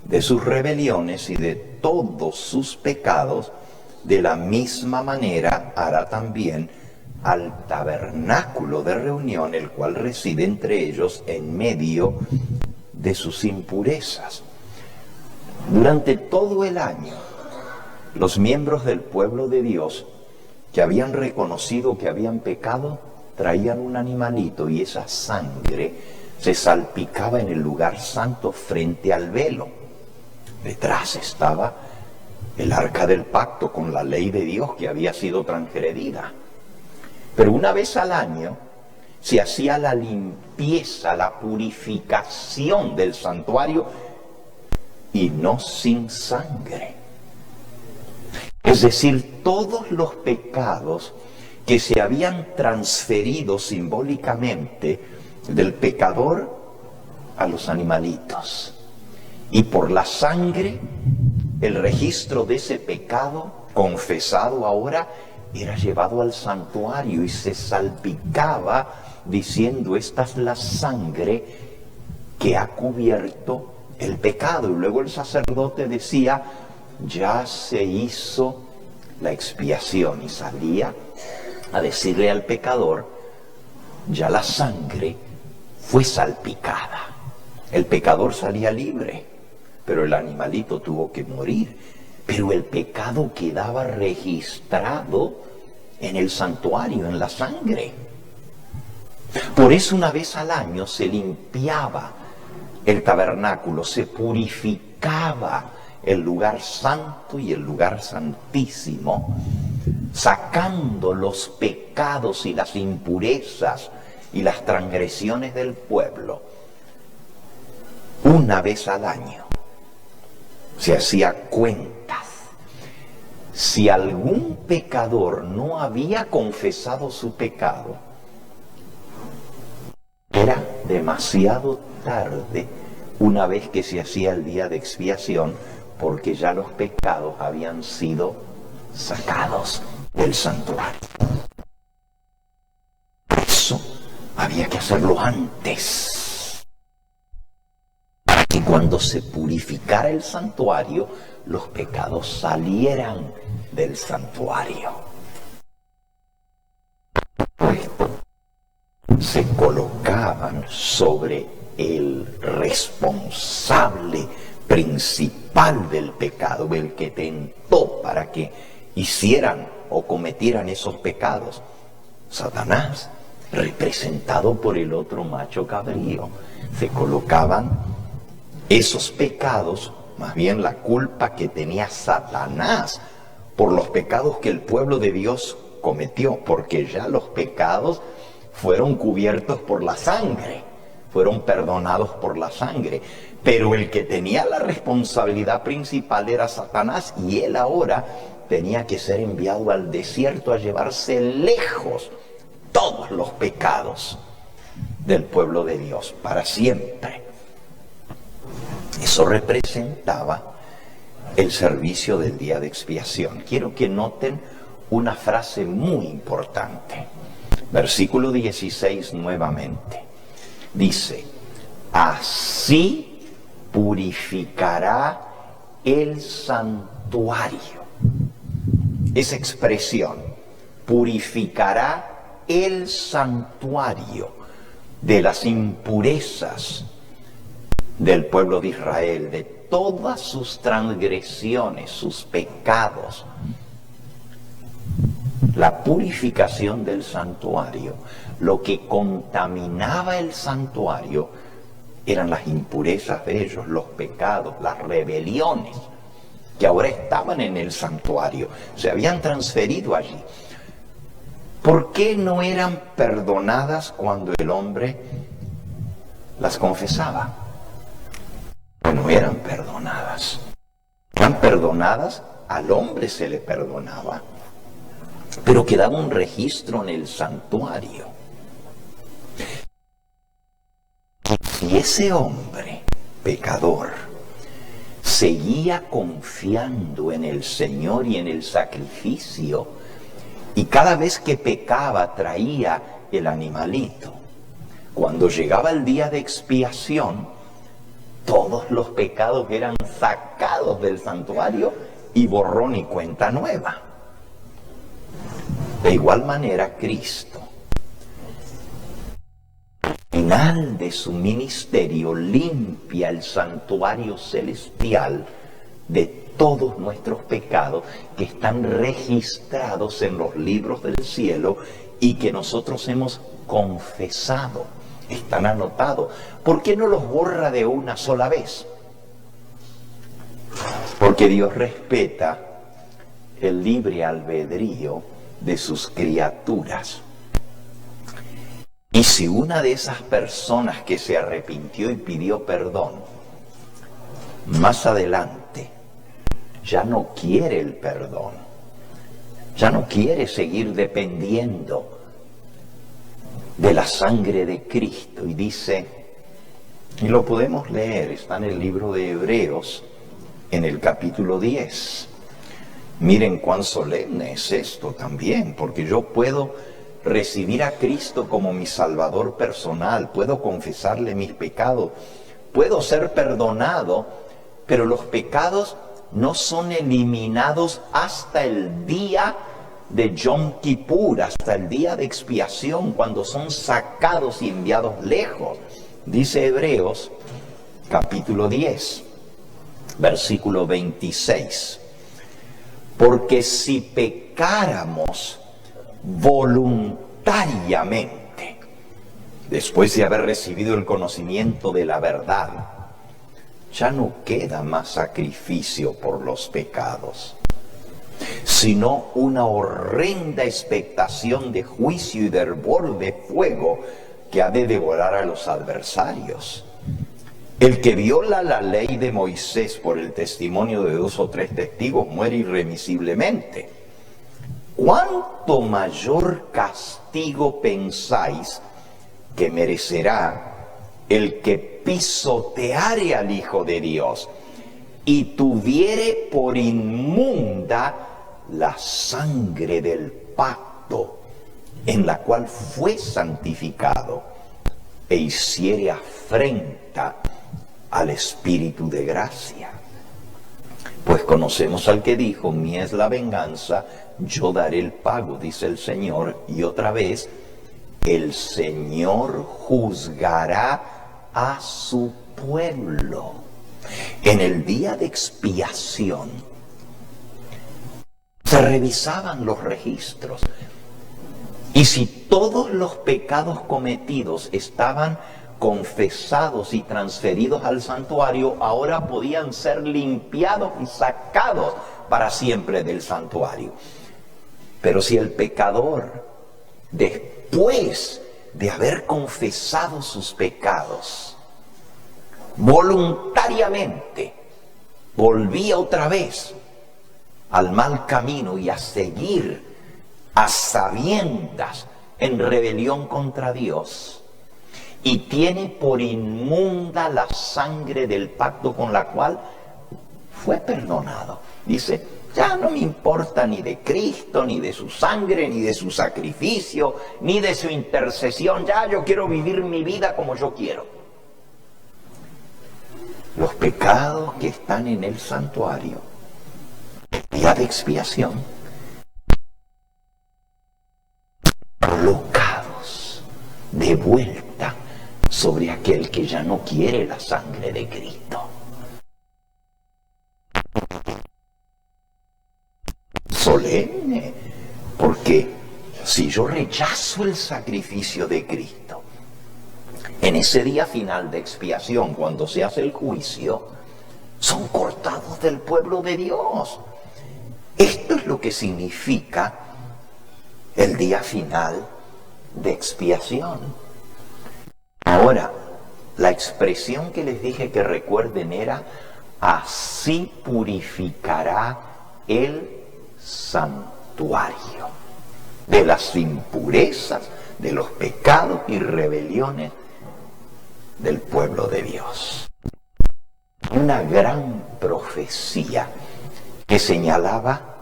de sus rebeliones y de todos sus pecados. De la misma manera hará también al tabernáculo de reunión, el cual reside entre ellos en medio de sus impurezas. Durante todo el año, los miembros del pueblo de Dios que habían reconocido que habían pecado, traían un animalito y esa sangre se salpicaba en el lugar santo frente al velo. Detrás estaba el arca del pacto con la ley de Dios que había sido transgredida. Pero una vez al año se hacía la limpieza, la purificación del santuario, y no sin sangre. Es decir, todos los pecados que se habían transferido simbólicamente del pecador a los animalitos. Y por la sangre, el registro de ese pecado confesado ahora era llevado al santuario y se salpicaba diciendo: esta es la sangre que ha cubierto el pecado. Y luego el sacerdote decía: ya se hizo la expiación, y salía a decirle al pecador: ya la sangre fue salpicada. El pecador salía libre, pero el animalito tuvo que morir. Pero el pecado quedaba registrado en el santuario, en la sangre. Por eso una vez al año se limpiaba el tabernáculo, se purificaba el lugar santo y el lugar santísimo, sacando los pecados y las impurezas y las transgresiones del pueblo. Una vez al año se hacía cuentas. Si algún pecador no había confesado su pecado, era demasiado tarde una vez que se hacía el día de expiación, porque ya los pecados habían sido sacados del santuario. Por eso había que hacerlo antes, para que cuando se purificara el santuario, los pecados salieran del santuario. Se colocaban sobre el responsable principal del pecado, el que tentó para que hicieran o cometieran esos pecados, Satanás, representado por el otro macho cabrío. Se colocaban Esos pecados, más bien la culpa que tenía Satanás por los pecados que el pueblo de Dios cometió, porque ya los pecados fueron cubiertos por la sangre, fueron perdonados por la sangre. Pero el que tenía la responsabilidad principal era Satanás, y él ahora tenía que ser enviado al desierto a llevarse lejos todos los pecados del pueblo de Dios para siempre. Eso representaba el servicio del día de expiación. Quiero que noten una frase muy importante. Versículo 16 nuevamente. Dice, así purificará el santuario. Esa expresión, purificará el santuario de las impurezas del pueblo de Israel, de todas sus transgresiones, sus pecados. La purificación del santuario, lo que contaminaba el santuario eran las impurezas de ellos, los pecados, las rebeliones que ahora estaban en el santuario, se habían transferido allí. ¿Por qué no eran perdonadas cuando el hombre las confesaba? No eran perdonadas. Eran perdonadas, al hombre se le perdonaba, pero quedaba un registro en el santuario. Y ese hombre pecador seguía confiando en el Señor y en el sacrificio, y cada vez que pecaba traía el animalito. Cuando llegaba el día de expiación, todos los pecados eran sacados del santuario y borrón y cuenta nueva. De igual manera, Cristo, al final de su ministerio, limpia el santuario celestial de todos nuestros pecados que están registrados en los libros del cielo y que nosotros hemos confesado. Están anotados. ¿Por qué no los borra de una sola vez? Porque Dios respeta el libre albedrío de sus criaturas. Y si una de esas personas que se arrepintió y pidió perdón, más adelante ya no quiere el perdón, ya no quiere seguir dependiendo de la sangre de Cristo, y dice, y lo podemos leer, está en el libro de Hebreos, en el capítulo 10. Miren cuán solemne es esto también, porque yo puedo recibir a Cristo como mi Salvador personal, puedo confesarle mis pecados, puedo ser perdonado, pero los pecados no son eliminados hasta el día de Yom Kippur, hasta el día de expiación, cuando son sacados y enviados lejos. Dice Hebreos capítulo 10, versículo 26. Porque si pecáramos voluntariamente, después de haber recibido el conocimiento de la verdad, ya no queda más sacrificio por los pecados, sino una horrenda expectación de juicio y de hervor de fuego que ha de devorar a los adversarios. El que viola la ley de Moisés por el testimonio de 2 o 3 testigos muere irremisiblemente. ¿Cuánto mayor castigo pensáis que merecerá el que pisoteare al Hijo de Dios y tuviere por inmunda la sangre del pacto en la cual fue santificado e hiciere afrenta al Espíritu de gracia? Pues conocemos al que dijo, mía es la venganza, yo daré el pago, dice el Señor. Y otra vez, el Señor juzgará a su pueblo. En el día de expiación se revisaban los registros, y si todos los pecados cometidos estaban confesados y transferidos al santuario, ahora podían ser limpiados y sacados para siempre del santuario. Pero si el pecador, después de haber confesado sus pecados, voluntariamente volvía otra vez al mal camino y a seguir a sabiendas en rebelión contra Dios, y tiene por inmunda la sangre del pacto con la cual fue perdonado, dice: ya no me importa ni de Cristo, ni de su sangre, ni de su sacrificio, ni de su intercesión, ya yo quiero vivir mi vida como yo quiero. Los pecados que están en el santuario, el día de expiación, colocados de vuelta sobre aquel que ya no quiere la sangre de Cristo. Solemne, porque si yo rechazo el sacrificio de Cristo, en ese día final de expiación, cuando se hace el juicio, son cortados del pueblo de Dios. Esto es lo que significa el día final de expiación. Ahora, la expresión que les dije que recuerden era: así purificará el santuario de las impurezas, de los pecados y rebeliones del pueblo de Dios. Una gran profecía que señalaba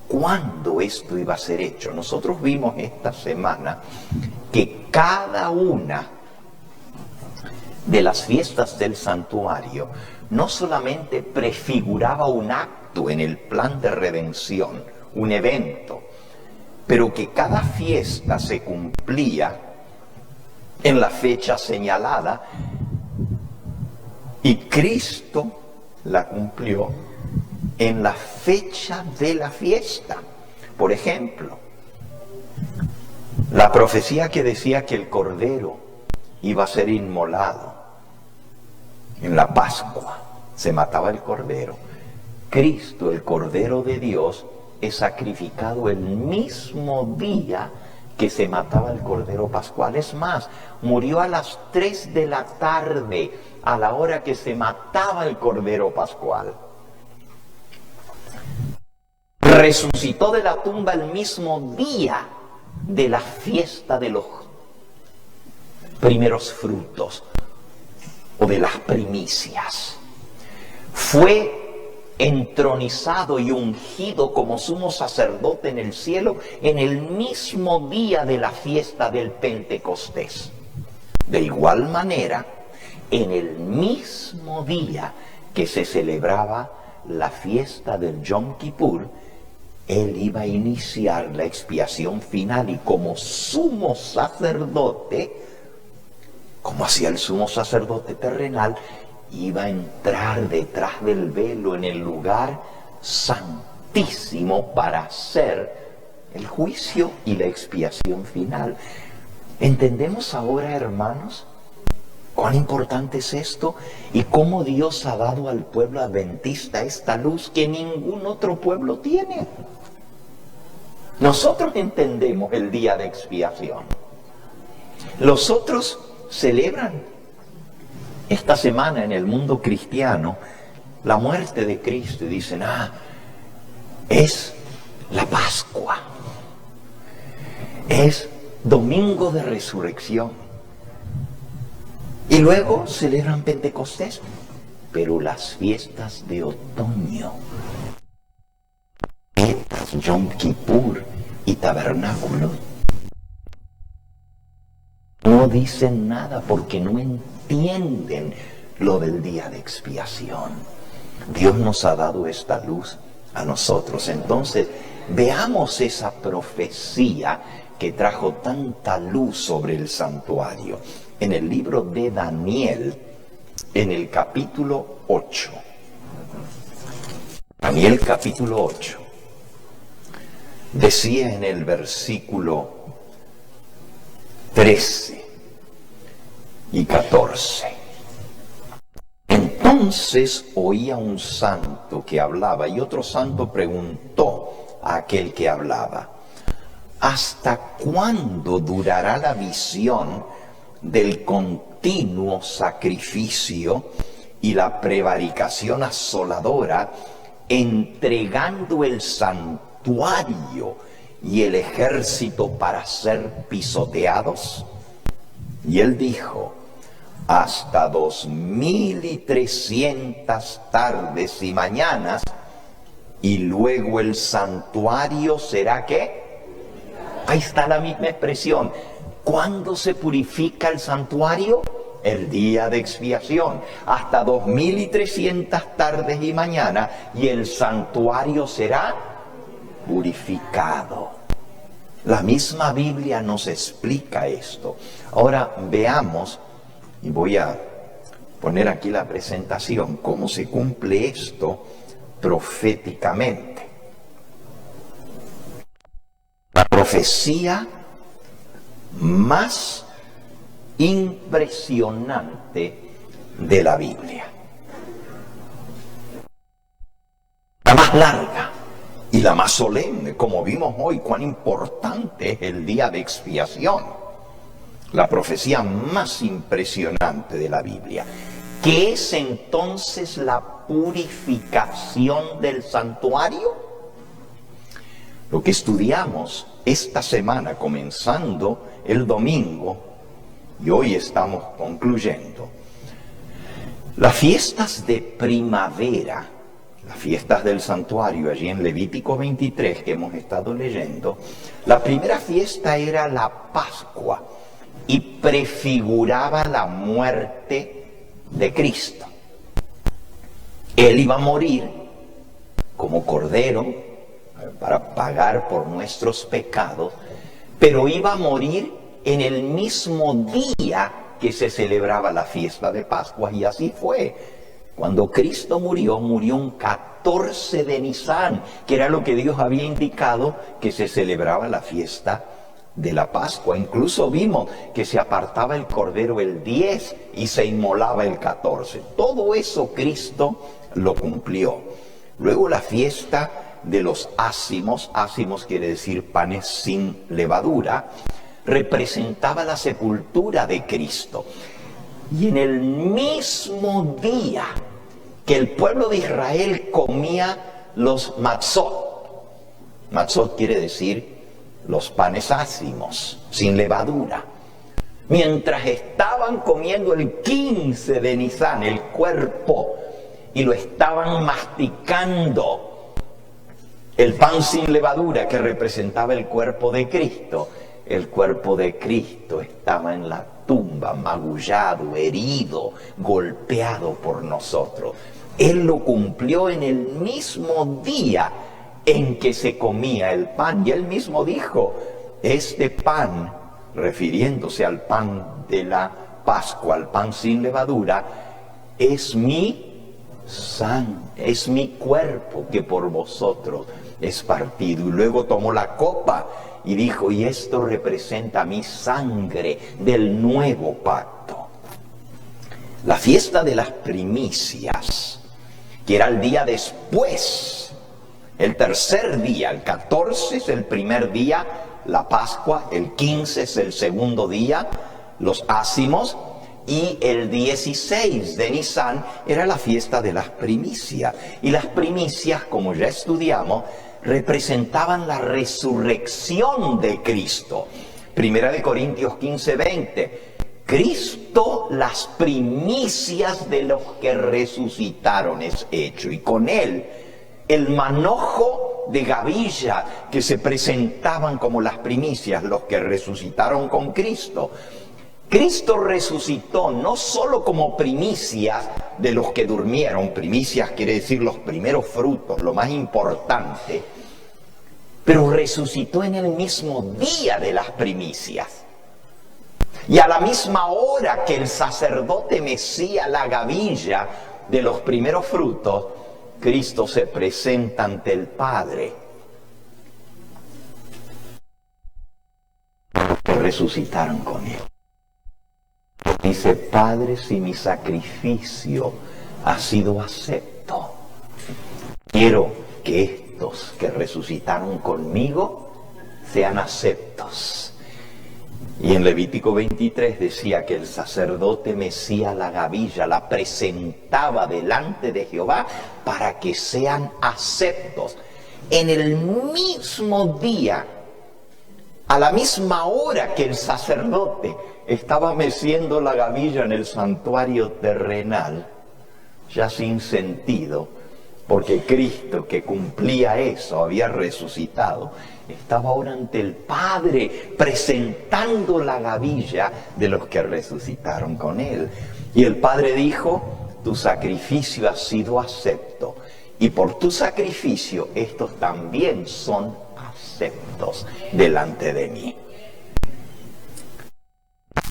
cuándo esto iba a ser hecho. Nosotros vimos esta semana que cada una de las fiestas del santuario no solamente prefiguraba un acto en el plan de redención, un evento, pero que cada fiesta se cumplía en la fecha señalada, y Cristo la cumplió en la fecha de la fiesta. Por ejemplo, la profecía que decía que el cordero iba a ser inmolado en la Pascua, se mataba el cordero. Cristo, el Cordero de Dios, es sacrificado el mismo día que se mataba el cordero pascual. Es más, murió a las 3 de la tarde, a la hora que se mataba el cordero pascual. Resucitó de la tumba el mismo día de la fiesta de los primeros frutos o de las primicias. Fue entronizado y ungido como sumo sacerdote en el cielo en el mismo día de la fiesta del Pentecostés. De igual manera, en el mismo día que se celebraba la fiesta del Yom Kippur, él iba a iniciar la expiación final, y como sumo sacerdote, como hacía el sumo sacerdote terrenal, iba a entrar detrás del velo en el lugar santísimo para hacer el juicio y la expiación final. ¿Entendemos ahora, hermanos, cuán importante es esto y cómo Dios ha dado al pueblo adventista esta luz que ningún otro pueblo tiene? Nosotros entendemos el día de expiación. Los otros celebran esta semana en el mundo cristiano la muerte de Cristo y dicen: es la Pascua, es domingo de resurrección, y luego celebran Pentecostés. Pero las fiestas de otoño, fiestas Yom Kippur y Tabernáculo, no dicen nada porque no entienden lo del día de expiación. Dios nos ha dado esta luz a nosotros. Entonces, veamos esa profecía que trajo tanta luz sobre el santuario. En el libro de Daniel, en el capítulo 8. Daniel capítulo 8. Decía en el versículo 13: y 14. Entonces oía un santo que hablaba y otro santo preguntó a aquel que hablaba: ¿hasta cuándo durará la visión del continuo sacrificio y la prevaricación asoladora, entregando el santuario y el ejército para ser pisoteados? Y él dijo: hasta 2300 tardes y mañanas, y luego el santuario será ¿qué? Ahí está la misma expresión. ¿Cuándo se purifica el santuario? El día de expiación. Hasta 2300 tardes y mañana, y el santuario será purificado. La misma Biblia nos explica esto. Ahora veamos, y voy a poner aquí la presentación, cómo se cumple esto proféticamente. La profecía más impresionante de la Biblia. La más larga y la más solemne, como vimos hoy, cuán importante es el día de expiación. La profecía más impresionante de la Biblia. ¿Qué es entonces la purificación del santuario? Lo que estudiamos esta semana, comenzando el domingo, y hoy estamos concluyendo, las fiestas de primavera, las fiestas del santuario, allí en Levítico 23 que hemos estado leyendo. La primera fiesta era la Pascua y prefiguraba la muerte de Cristo. Él iba a morir como cordero para pagar por nuestros pecados, pero iba a morir en el mismo día que se celebraba la fiesta de Pascua, y así fue. Cuando Cristo murió, murió un 14 de Nisan, que era lo que Dios había indicado que se celebraba la fiesta de la Pascua. Incluso vimos que se apartaba el cordero el 10 y se inmolaba el 14. Todo eso Cristo lo cumplió. Luego la fiesta de los ácimos, ácimos quiere decir panes sin levadura, representaba la sepultura de Cristo. Y en el mismo día que el pueblo de Israel comía los matzot, matzot quiere decir los panes ácimos, sin levadura, mientras estaban comiendo el 15 de Nisan, el cuerpo, y lo estaban masticando, el pan sin levadura que representaba el cuerpo de Cristo, el cuerpo de Cristo estaba en la tumba, magullado, herido, golpeado por nosotros. Él lo cumplió en el mismo día en que se comía el pan. Y él mismo dijo: este pan, refiriéndose al pan de la Pascua, al pan sin levadura, es mi sangre, es mi cuerpo que por vosotros es partido. Y luego tomó la copa y dijo: y esto representa mi sangre del nuevo pacto. La fiesta de las primicias, que era el día después, el tercer día, el 14 es el primer día, la Pascua, el 15 es el segundo día, los ácimos, y el 16 de Nisan era la fiesta de las primicias. Y las primicias, como ya estudiamos, representaban la resurrección de Cristo. Primera de Corintios 15:20. Cristo, las primicias de los que resucitaron es hecho, y con él el manojo de gavilla que se presentaban como las primicias, los que resucitaron con Cristo. Cristo resucitó no solo como primicias de los que durmieron, primicias quiere decir los primeros frutos, lo más importante, pero resucitó en el mismo día de las primicias. Y a la misma hora que el sacerdote mecía la gavilla de los primeros frutos, Cristo se presenta ante el Padre. Que resucitaron con él. Dice: Padre, si mi sacrificio ha sido acepto, quiero que estos que resucitaron conmigo sean aceptos. Y en Levítico 23 decía que el sacerdote mecía la gavilla, la presentaba delante de Jehová para que sean aceptos. En el mismo día, a la misma hora que el sacerdote estaba meciendo la gavilla en el santuario terrenal, ya sin sentido, porque Cristo, que cumplía eso, había resucitado, estaba ahora ante el Padre presentando la gavilla de los que resucitaron con Él. Y el Padre dijo: tu sacrificio ha sido acepto, y por tu sacrificio estos también son aceptos delante de mí.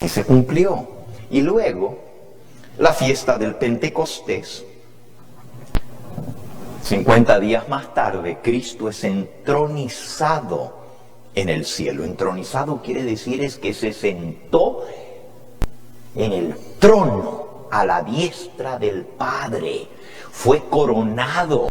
Y se cumplió. Y luego, la fiesta del Pentecostés. 50 días más tarde, Cristo es entronizado en el cielo. Entronizado quiere decir es que se sentó en el trono a la diestra del Padre. Fue coronado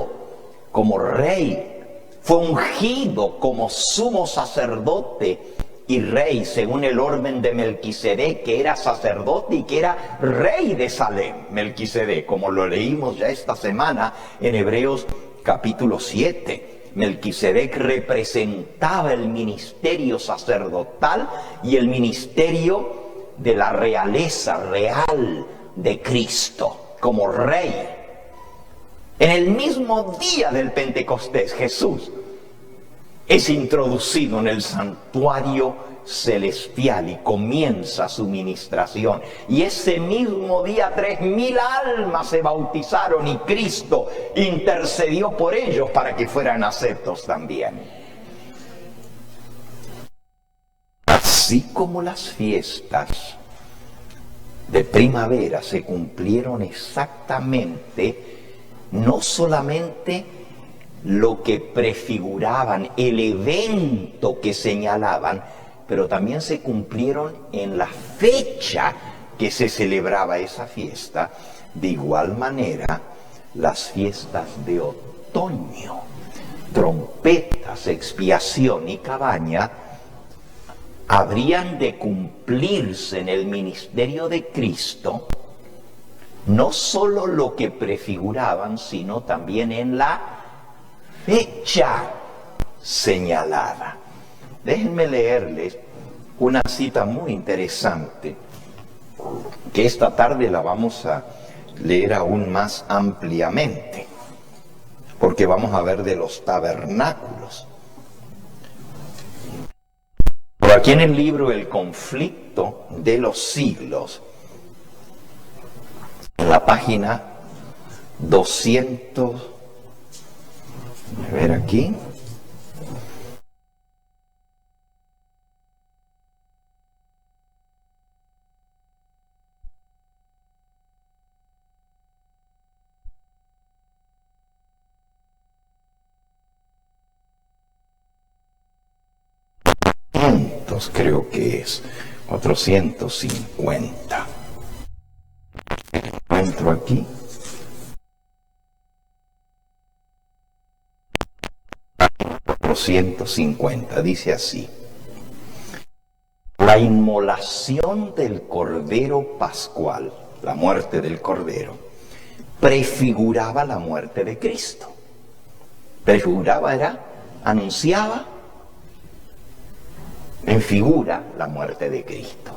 como rey. Fue ungido como sumo sacerdote y rey, según el orden de Melquisedec, que era sacerdote y que era rey de Salem. Melquisedec, como lo leímos ya esta semana en Hebreos capítulo 7. Melquisedec representaba el ministerio sacerdotal y el ministerio de la realeza real de Cristo, como rey. En el mismo día del Pentecostés, Jesús es introducido en el santuario celestial y comienza su ministración. Y ese mismo día 3.000 almas se bautizaron y Cristo intercedió por ellos para que fueran aceptos también. Así como las fiestas de primavera se cumplieron exactamente, no solamente lo que prefiguraban, el evento que señalaban, pero también se cumplieron en la fecha que se celebraba esa fiesta. De igual manera, las fiestas de otoño, trompetas, expiación y cabaña, habrían de cumplirse en el ministerio de Cristo, no solo lo que prefiguraban, sino también en la fecha señalada. Déjenme leerles una cita muy interesante, que esta tarde la vamos a leer aún más ampliamente, porque vamos a ver de los tabernáculos. Por aquí en el libro El conflicto de los siglos, en la página 200, a ver aquí, creo que es 450. Entro aquí. ...450, dice así: la inmolación del Cordero Pascual, la muerte del Cordero, prefiguraba la muerte de Cristo. Prefiguraba anunciaba en figura la muerte de Cristo.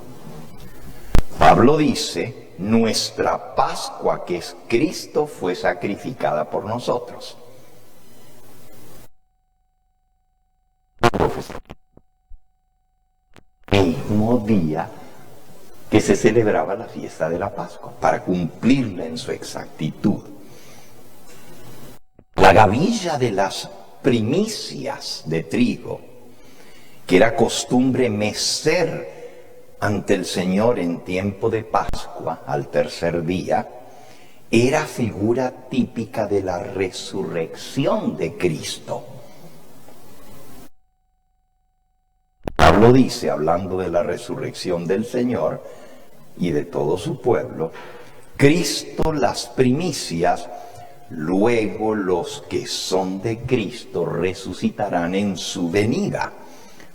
Pablo dice: nuestra Pascua, que es Cristo, fue sacrificada por nosotros. El mismo día que se celebraba la fiesta de la Pascua, para cumplirla en su exactitud. La gavilla de las primicias de trigo, que era costumbre mecer ante el Señor en tiempo de Pascua, al tercer día, era figura típica de la resurrección de Cristo. Pablo dice, hablando de la resurrección del Señor, y de todo su pueblo, Cristo las primicias, luego los que son de Cristo resucitarán en su venida.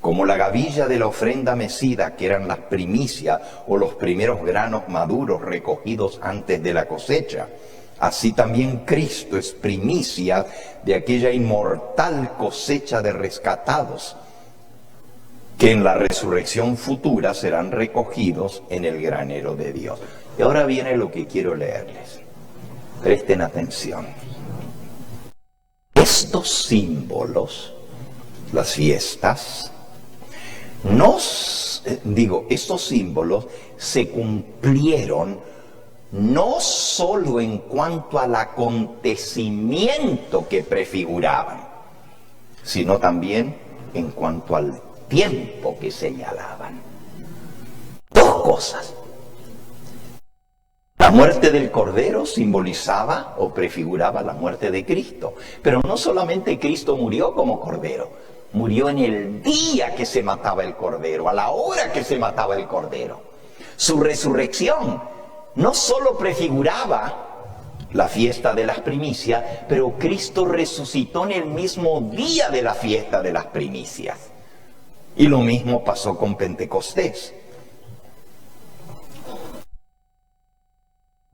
Como la gavilla de la ofrenda mecida, que eran las primicias o los primeros granos maduros recogidos antes de la cosecha, así también Cristo es primicia de aquella inmortal cosecha de rescatados, que en la resurrección futura serán recogidos en el granero de Dios. Y ahora viene lo que quiero leerles. Presten atención. Estos símbolos, las fiestas, estos símbolos se cumplieron no solo en cuanto al acontecimiento que prefiguraban, sino también en cuanto al tiempo que señalaban. Dos cosas. La muerte del Cordero simbolizaba o prefiguraba la muerte de Cristo. Pero no solamente Cristo murió como Cordero, murió en el día que se mataba el Cordero, a la hora que se mataba el Cordero. Su resurrección no solo prefiguraba la fiesta de las primicias, pero Cristo resucitó en el mismo día de la fiesta de las primicias. Y lo mismo pasó con Pentecostés.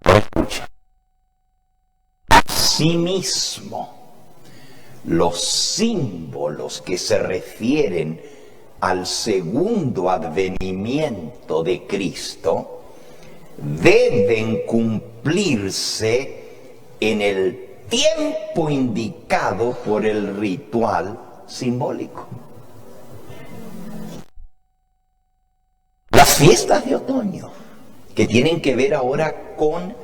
Escucha. Asimismo, los símbolos que se refieren al segundo advenimiento de Cristo deben cumplirse en el tiempo indicado por el ritual simbólico. Las fiestas de otoño, que tienen que ver ahora con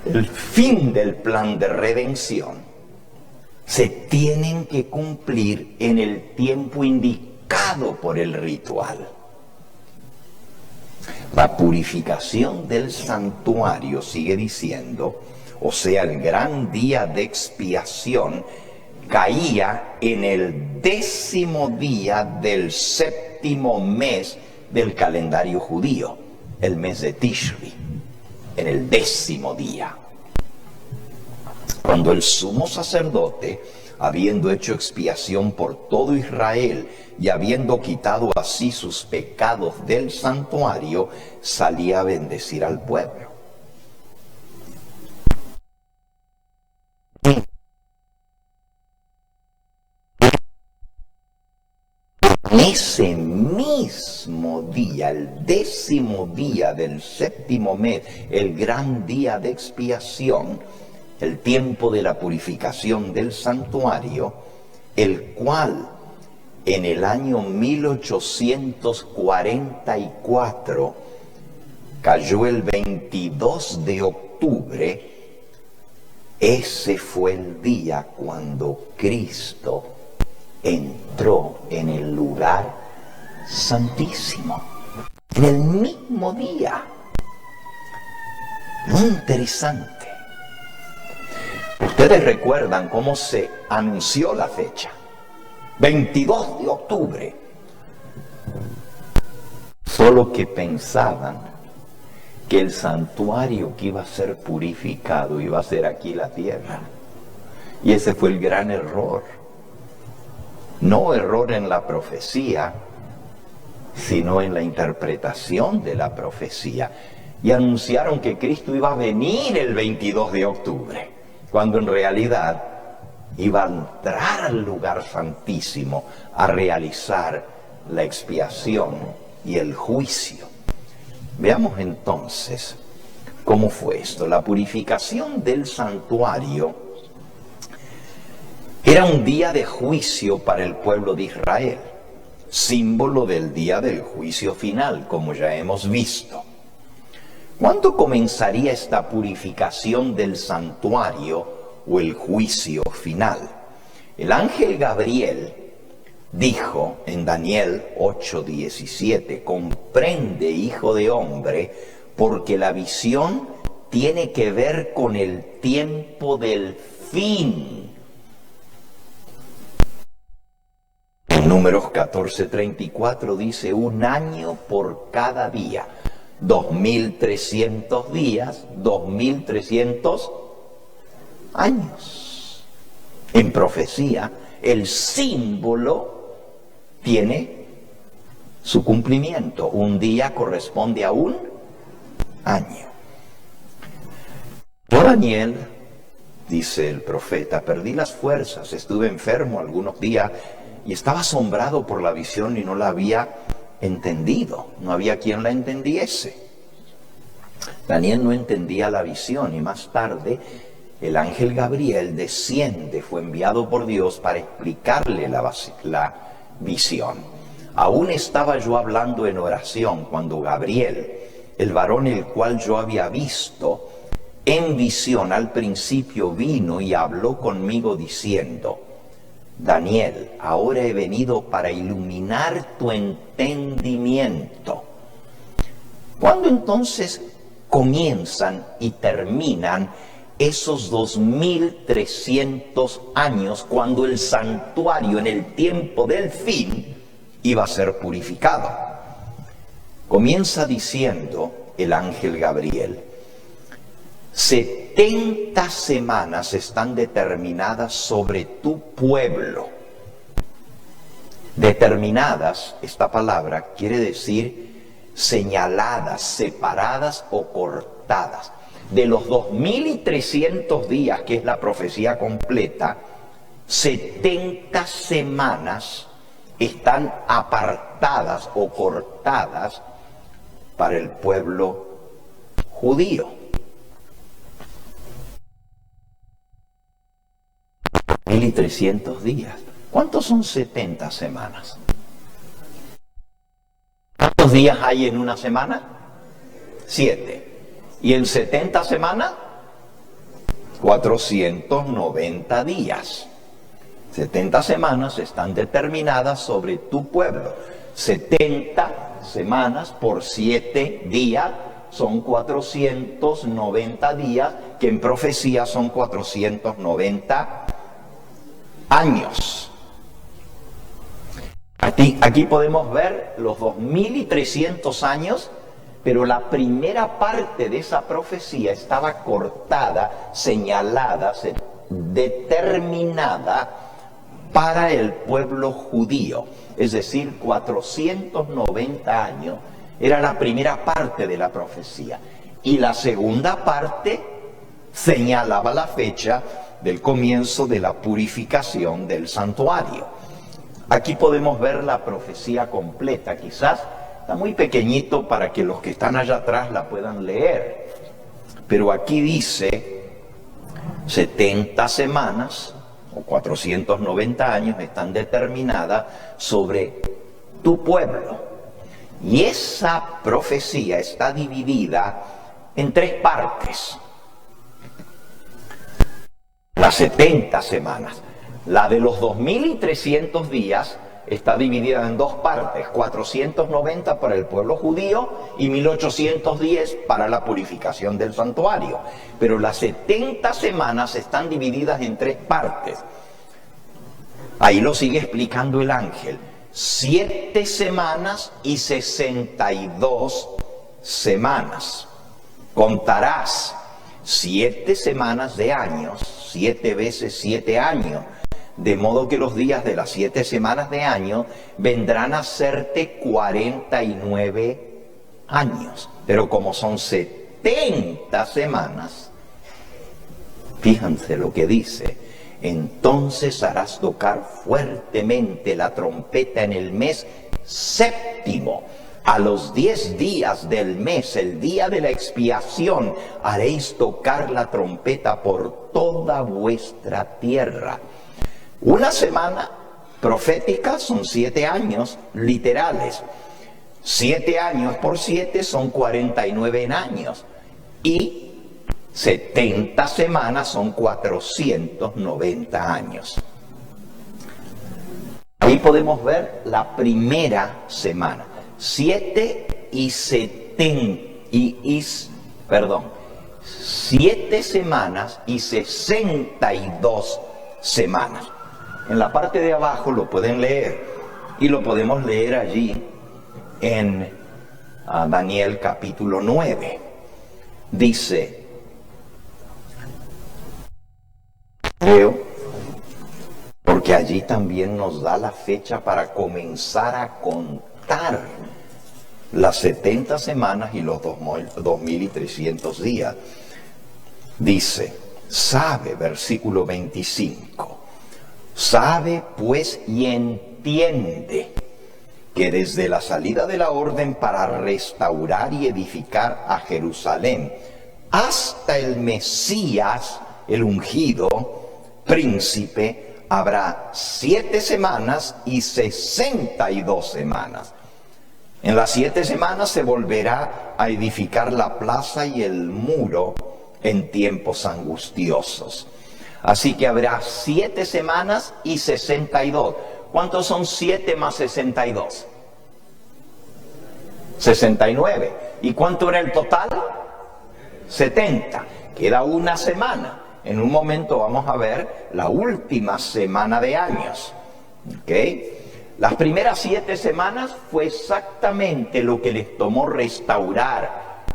el fin del plan de redención, se tienen que cumplir en el tiempo indicado por el ritual. La purificación del santuario, sigue diciendo, o sea, el gran día de expiación, caía en el 10º día del 7º mes del calendario judío, el mes de Tishri, en el 10º día. Cuando el sumo sacerdote, habiendo hecho expiación por todo Israel y habiendo quitado así sus pecados del santuario, salía a bendecir al pueblo. En ese mismo día, el 10º día del 7º mes, el gran día de expiación, el tiempo de la purificación del santuario, el cual en el año 1844 cayó el 22 de octubre, ese fue el día cuando Cristo entró en el lugar santísimo, en el mismo día. Muy interesante. Ustedes recuerdan cómo se anunció la fecha, 22 de octubre. Solo que pensaban que el santuario que iba a ser purificado iba a ser aquí la tierra. Y ese fue el gran error. No error en la profecía, sino en la interpretación de la profecía. Y anunciaron que Cristo iba a venir el 22 de octubre, cuando en realidad iba a entrar al lugar santísimo a realizar la expiación y el juicio. Veamos entonces cómo fue esto. La purificación del santuario era un día de juicio para el pueblo de Israel, símbolo del día del juicio final, como ya hemos visto. ¿Cuándo comenzaría esta purificación del santuario o el juicio final? El ángel Gabriel dijo en Daniel 8:17, comprende, hijo de hombre, porque la visión tiene que ver con el tiempo del fin. En Números 14:34 dice, 1 año por cada día. 2300 días, 2300 años. En profecía, el símbolo tiene su cumplimiento. Un día corresponde a un año. Por Daniel, dice el profeta, perdí las fuerzas, estuve enfermo algunos días y estaba asombrado por la visión y no la había entendido, no había quien la entendiese. Daniel no entendía la visión y más tarde el ángel Gabriel desciende, fue enviado por Dios para explicarle la visión. Aún estaba yo hablando en oración cuando Gabriel, el varón el cual yo había visto en visión al principio, vino y habló conmigo diciendo: Daniel, ahora he venido para iluminar tu entendimiento. ¿Cuándo entonces comienzan y terminan esos 2300 años cuando el santuario en el tiempo del fin iba a ser purificado? Comienza diciendo el ángel Gabriel: 70 semanas están determinadas sobre tu pueblo. Determinadas, esta palabra quiere decir señaladas, separadas o cortadas. De los 2300 días, que es la profecía completa, 70 semanas están apartadas o cortadas para el pueblo judío. 1300 días. ¿Cuántos son 70 semanas? ¿Cuántos días hay en una semana? 7. ¿Y en 70 semanas? 490 días. 70 semanas están determinadas sobre tu pueblo. 70 semanas por 7 días son 490 días, que en profecía son 490 años. Aquí podemos ver los 2300 años, pero la primera parte de esa profecía estaba cortada, señalada, determinada para el pueblo judío. Es decir, 490 años era la primera parte de la profecía. Y la segunda parte señalaba la fecha del comienzo de la purificación del santuario. Aquí podemos ver la profecía completa. Quizás está muy pequeñito para que los que están allá atrás la puedan leer, pero aquí dice 70 semanas o 490 años están determinadas sobre tu pueblo. Y esa profecía está dividida en 3 partes. Las 70 semanas. La de los 2300 días está dividida en 2 partes, 490 para el pueblo judío y 1810 para la purificación del santuario. Pero las 70 semanas están divididas en 3 partes. Ahí lo sigue explicando el ángel. 7 semanas y 62 semanas. Contarás 7 semanas de años, 7 veces 7 años. De modo que los días de las 7 semanas de año vendrán a serte 49 años. Pero como son 70 semanas, fíjense lo que dice: entonces harás tocar fuertemente la trompeta en el mes 7º. A los 10 días del mes, el día de la expiación, haréis tocar la trompeta por toda vuestra tierra. Una semana profética son 7 años literales. 7 años por 7 son 49 años. Y 70 semanas son 490 años. Ahí podemos ver la primera semana. 7 semanas y 62 semanas. En la parte de abajo lo pueden leer, y lo podemos leer allí en a Daniel capítulo 9. Dice, porque allí también nos da la fecha para comenzar a contar las 70 semanas y los 2300 días. Dice, sabe, versículo 25, sabe pues y entiende que desde la salida de la orden para restaurar y edificar a Jerusalén hasta el Mesías, el ungido, príncipe, habrá 7 semanas y 62 semanas. En las 7 semanas se volverá a edificar la plaza y el muro en tiempos angustiosos. Así que habrá 7 semanas y 62. ¿Cuántos son 7 más 62? 69. ¿Y cuánto era el total? 70. Queda una semana. En un momento vamos a ver la última semana de años. ¿Ok? Las primeras 7 semanas fue exactamente lo que les tomó restaurar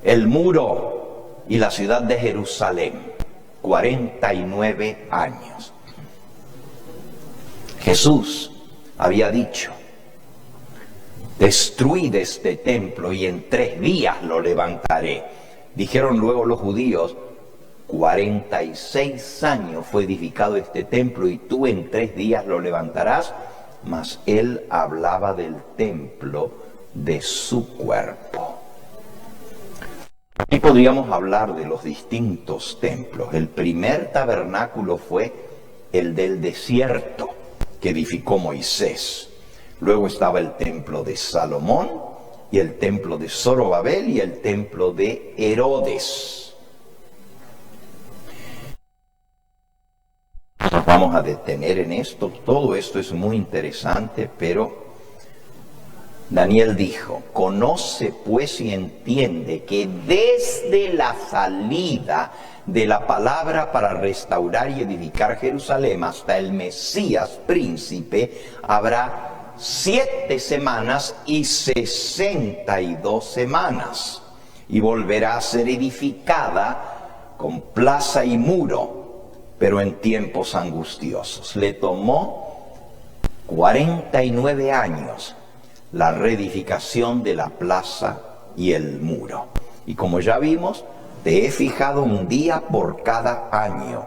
el muro y la ciudad de Jerusalén. 49 años. Jesús había dicho, destruid este templo y en 3 días lo levantaré. Dijeron luego los judíos, 46 años fue edificado este templo y tú en 3 días lo levantarás. Mas él hablaba del templo de su cuerpo. Aquí podríamos hablar de los distintos templos. El primer tabernáculo fue el del desierto que edificó Moisés. Luego estaba el templo de Salomón y el templo de Zorobabel y el templo de Herodes. Nos vamos a detener en esto. Todo esto es muy interesante, pero Daniel dijo, conoce pues y entiende que desde la salida de la palabra para restaurar y edificar Jerusalén hasta el Mesías príncipe habrá 7 semanas y 62 semanas y volverá a ser edificada con plaza y muro, pero en tiempos angustiosos. Le tomó 49 años la reedificación de la plaza y el muro. Y como ya vimos, te he fijado un día por cada año,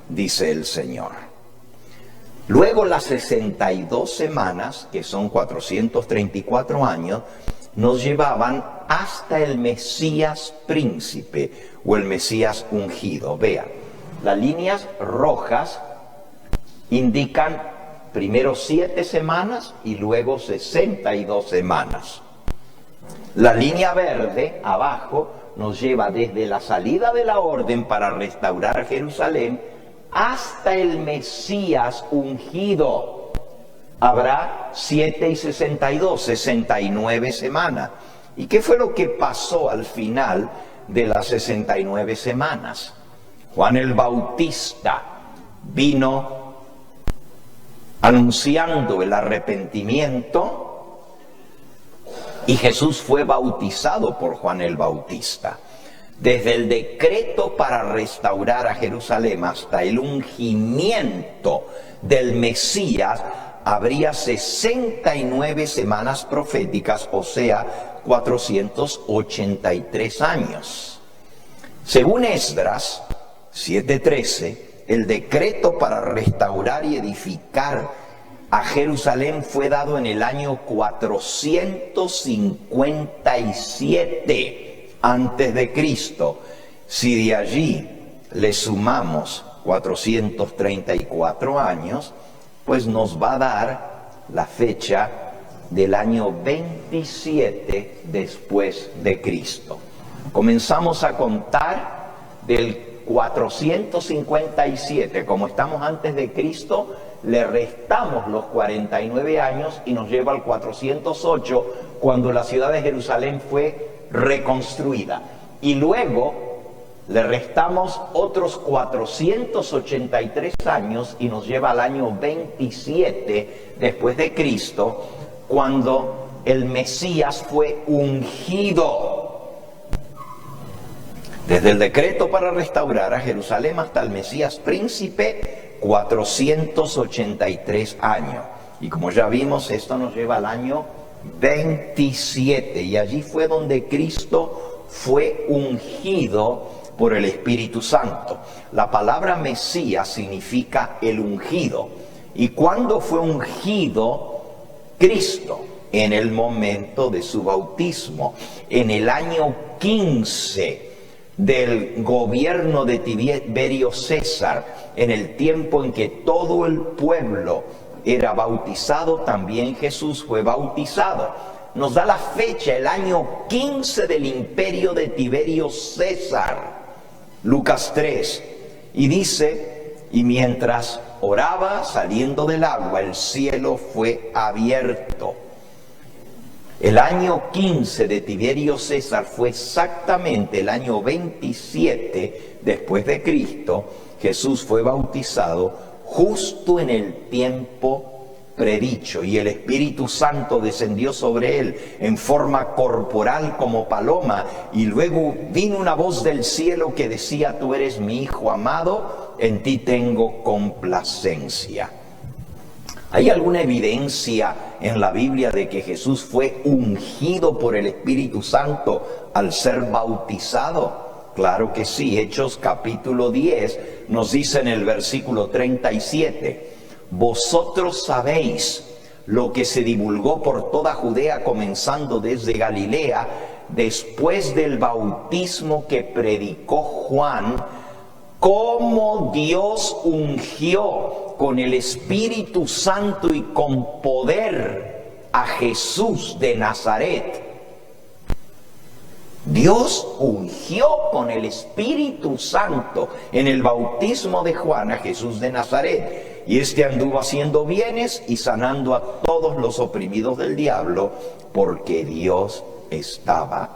dice el Señor. Luego las 62 semanas, que son 434 años, nos llevaban hasta el Mesías príncipe o el Mesías ungido. Vean, las líneas rojas indican primero 7 semanas y luego 62 semanas. La línea verde abajo nos lleva desde la salida de la orden para restaurar Jerusalén hasta el Mesías ungido. Habrá 7 y 62, 69 semanas. ¿Y qué fue lo que pasó al final de las 69 semanas? Juan el Bautista vino anunciando el arrepentimiento y Jesús fue bautizado por Juan el Bautista. Desde el decreto para restaurar a Jerusalén hasta el ungimiento del Mesías habría 69 semanas proféticas, o sea, 483 años. Según Esdras 7:13, el decreto para restaurar y edificar a Jerusalén fue dado en el año 457 antes de Cristo. Si de allí le sumamos 434 años, pues nos va a dar la fecha del año 27 después de Cristo. Comenzamos a contar del 457, como estamos antes de Cristo, le restamos los 49 años y nos lleva al 408, cuando la ciudad de Jerusalén fue reconstruida. Y luego le restamos otros 483 años y nos lleva al año 27 después de Cristo, cuando el Mesías fue ungido. Desde el decreto para restaurar a Jerusalén hasta el Mesías príncipe, 483 años. Y como ya vimos, esto nos lleva al año 27. Y allí fue donde Cristo fue ungido por el Espíritu Santo. La palabra Mesías significa el ungido. ¿Y cuándo fue ungido Cristo? En el momento de su bautismo, en el año 15 del gobierno de Tiberio César, en el tiempo en que todo el pueblo era bautizado, también Jesús fue bautizado. Nos da la fecha, el año 15 del imperio de Tiberio César, Lucas 3, y dice: y mientras oraba saliendo del agua, el cielo fue abierto. El año 15 de Tiberio César fue exactamente el año 27 después de Cristo. Jesús fue bautizado justo en el tiempo predicho, y el Espíritu Santo descendió sobre él en forma corporal como paloma, y luego vino una voz del cielo que decía: tú eres mi Hijo amado, en ti tengo complacencia. ¿Hay alguna evidencia en la Biblia de que Jesús fue ungido por el Espíritu Santo al ser bautizado? Claro que sí. Hechos capítulo 10 nos dice en el versículo 37: vosotros sabéis lo que se divulgó por toda Judea, comenzando desde Galilea, después del bautismo que predicó Juan, cómo Dios ungió con el Espíritu Santo y con poder a Jesús de Nazaret. Dios ungió con el Espíritu Santo en el bautismo de Juan a Jesús de Nazaret. Y este anduvo haciendo bienes y sanando a todos los oprimidos del diablo, porque Dios estaba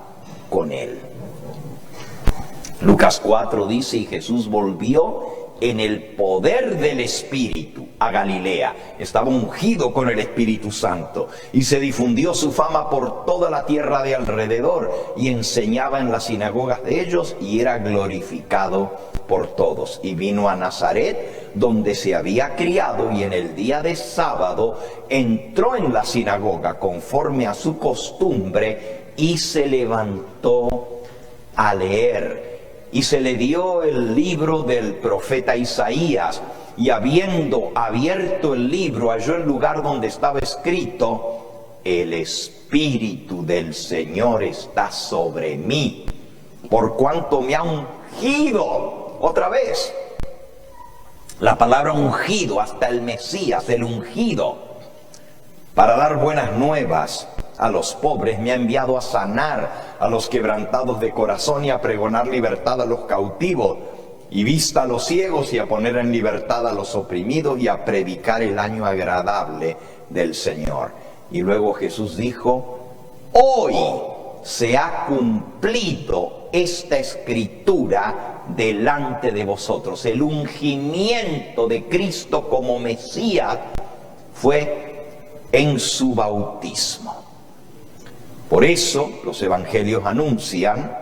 con él. Lucas 4 dice: y Jesús volvió en el poder del Espíritu a Galilea. Estaba ungido con el Espíritu Santo, y se difundió su fama por toda la tierra de alrededor, y enseñaba en las sinagogas de ellos, y era glorificado por todos. Y vino a Nazaret, donde se había criado, y en el día de sábado entró en la sinagoga conforme a su costumbre, y se levantó a leer. Y se le dio el libro del profeta Isaías, y habiendo abierto el libro, halló el lugar donde estaba escrito: el Espíritu del Señor está sobre mí, por cuanto me ha ungido. Otra vez, la palabra ungido, hasta el Mesías, el ungido, para dar buenas nuevas a los pobres, me ha enviado a sanar a los quebrantados de corazón, y a pregonar libertad a los cautivos, y vista a los ciegos, y a poner en libertad a los oprimidos, y a predicar el año agradable del Señor. Y luego Jesús dijo: hoy se ha cumplido esta escritura delante de vosotros. El ungimiento de Cristo como Mesías fue en su bautismo. Por eso los evangelios anuncian: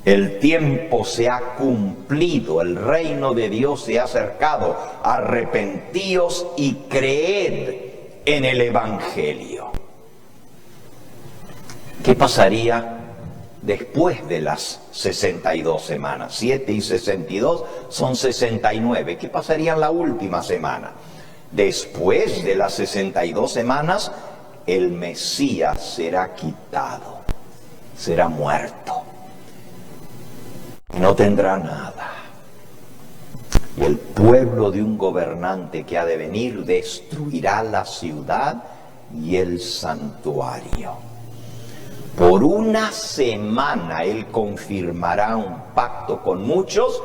el tiempo se ha cumplido, el reino de Dios se ha acercado, arrepentíos y creed en el evangelio. ¿Qué pasaría después de las 62 semanas? 7 y 62 son 69. ¿Qué pasaría en la última semana? Después de las 62 semanas, el Mesías será quitado, será muerto, no tendrá nada. Y el pueblo de un gobernante que ha de venir destruirá la ciudad y el santuario. Por una semana él confirmará un pacto con muchos,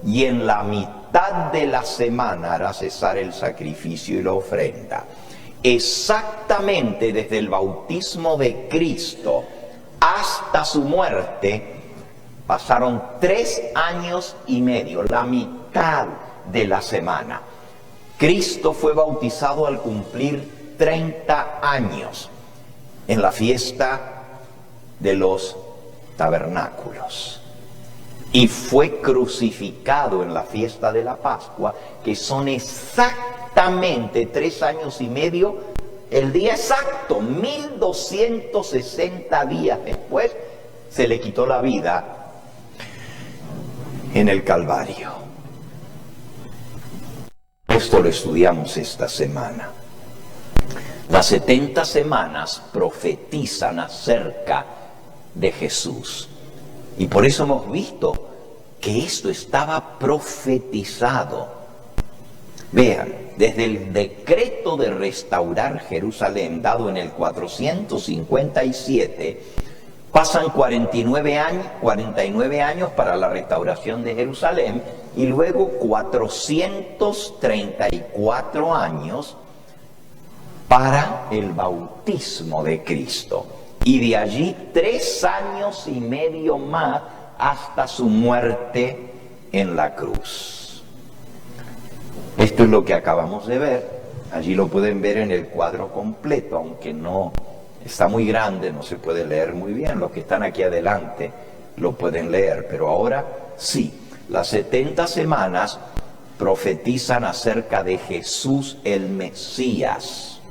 y en la mitad de la semana hará cesar el sacrificio y la ofrenda. Exactamente desde el bautismo de Cristo hasta su muerte pasaron 3 años y medio, la mitad de la semana. Cristo fue bautizado al cumplir 30 años. en la fiesta de los tabernáculos y fue crucificado en la fiesta de la Pascua, que son exactamente 3 años y medio, el día exacto, 1260 días después, se le quitó la vida en el Calvario. Esto lo estudiamos esta semana. Las 70 semanas profetizan acerca de Jesús. Y por eso hemos visto que esto estaba profetizado. Vean, desde el decreto de restaurar Jerusalén, dado en el 457, pasan 49 años para la restauración de Jerusalén y luego 434 años para el bautismo de Cristo. Y de allí 3 años y medio más hasta su muerte en la cruz. Esto es lo que acabamos de ver. Allí lo pueden ver en el cuadro completo, aunque no está muy grande, no se puede leer muy bien. Los que están aquí adelante lo pueden leer, pero ahora sí. Las 70 semanas profetizan acerca de Jesús el Mesías,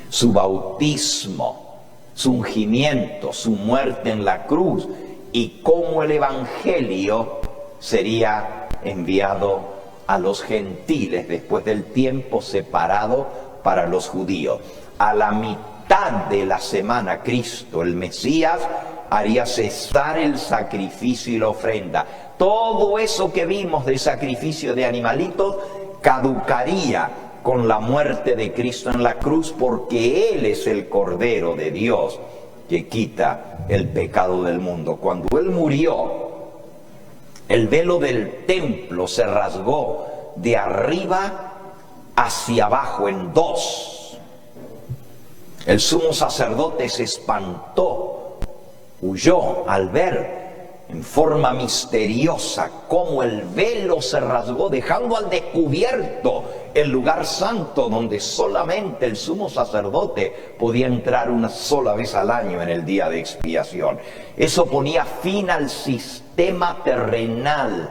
su bautismo, su ungimiento, su muerte en la cruz y cómo el Evangelio sería enviado a los gentiles después del tiempo separado para los judíos. A la mitad de la semana, Cristo, el Mesías, haría cesar el sacrificio y la ofrenda. Todo eso que vimos de sacrificio de animalitos caducaría con la muerte de Cristo en la cruz, porque Él es el Cordero de Dios que quita el pecado del mundo. Cuando Él murió, el velo del templo se rasgó de arriba hacia abajo en 2. El sumo sacerdote se espantó, huyó al ver en forma misteriosa cómo el velo se rasgó, dejando al descubierto el lugar santo donde solamente el sumo sacerdote podía entrar una sola vez al año en el día de expiación. Eso ponía fin al sistema terrenal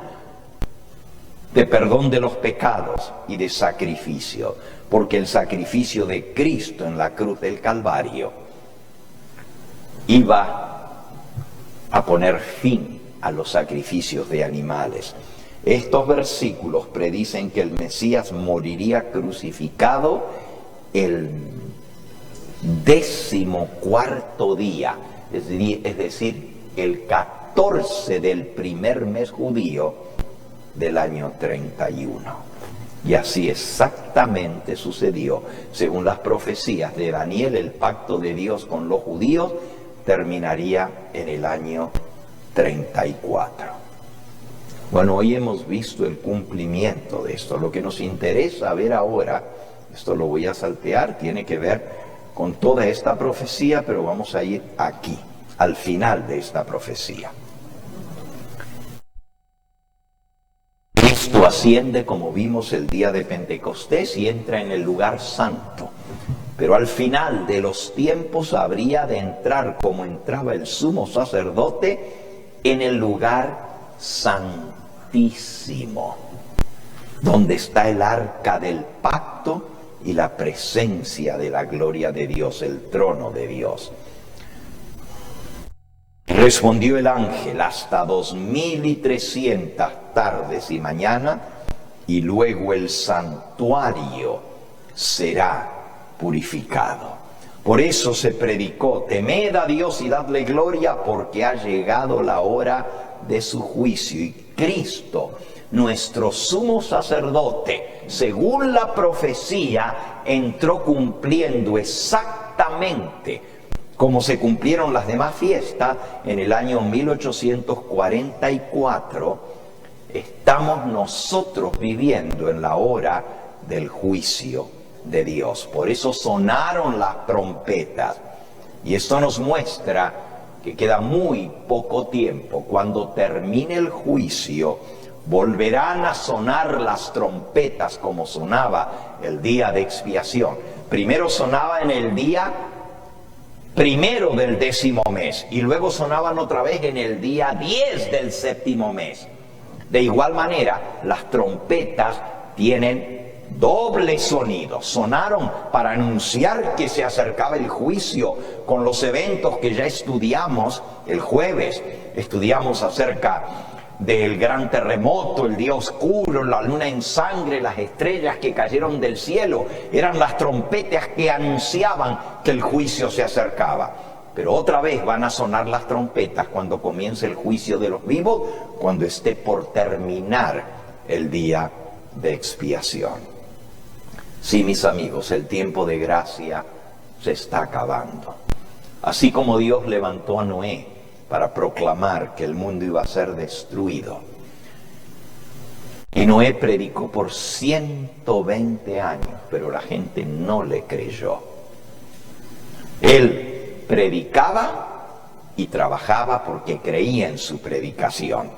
de perdón de los pecados y de sacrificio, porque el sacrificio de Cristo en la cruz del Calvario iba a poner fin a los sacrificios de animales. Estos versículos predicen que el Mesías moriría crucificado el 14º día, es decir, el 14 del primer mes judío del año 31. Y así exactamente sucedió. Según las profecías de Daniel, el pacto de Dios con los judíos terminaría en el año 34. Bueno, hoy hemos visto el cumplimiento de esto. Lo que nos interesa ver ahora, esto lo voy a saltear, tiene que ver con toda esta profecía, pero vamos a ir aquí, al final de esta profecía. Cristo asciende, como vimos el día de Pentecostés, y entra en el lugar santo. Pero al final de los tiempos habría de entrar, como entraba el sumo sacerdote, en el lugar santísimo, donde está el arca del pacto y la presencia de la gloria de Dios, el trono de Dios. Respondió el ángel: hasta 2300 tardes y mañana, y luego el santuario será purificado. Por eso se predicó: temed a Dios y dadle gloria, porque ha llegado la hora de su juicio. Y Cristo, nuestro sumo sacerdote, según la profecía, entró cumpliendo exactamente como se cumplieron las demás fiestas en el año 1844. Estamos nosotros viviendo en la hora del juicio de Dios. Por eso sonaron las trompetas. Y esto nos muestra que queda muy poco tiempo. Cuando termine el juicio, volverán a sonar las trompetas como sonaba el día de expiación. Primero sonaba en el día primero del 10º mes, y luego sonaban otra vez en el día 10 del 7º mes. De igual manera, las trompetas tienen doble sonido. Sonaron para anunciar que se acercaba el juicio, con los eventos que ya estudiamos el jueves. Estudiamos acerca del gran terremoto, el día oscuro, la luna en sangre, las estrellas que cayeron del cielo. Eran las trompetas que anunciaban que el juicio se acercaba. Pero otra vez van a sonar las trompetas cuando comience el juicio de los vivos, cuando esté por terminar el día de expiación. Sí, mis amigos, el tiempo de gracia se está acabando. Así como Dios levantó a Noé para proclamar que el mundo iba a ser destruido, y Noé predicó por 120 años, pero la gente no le creyó. Él predicaba y trabajaba porque creía en su predicación,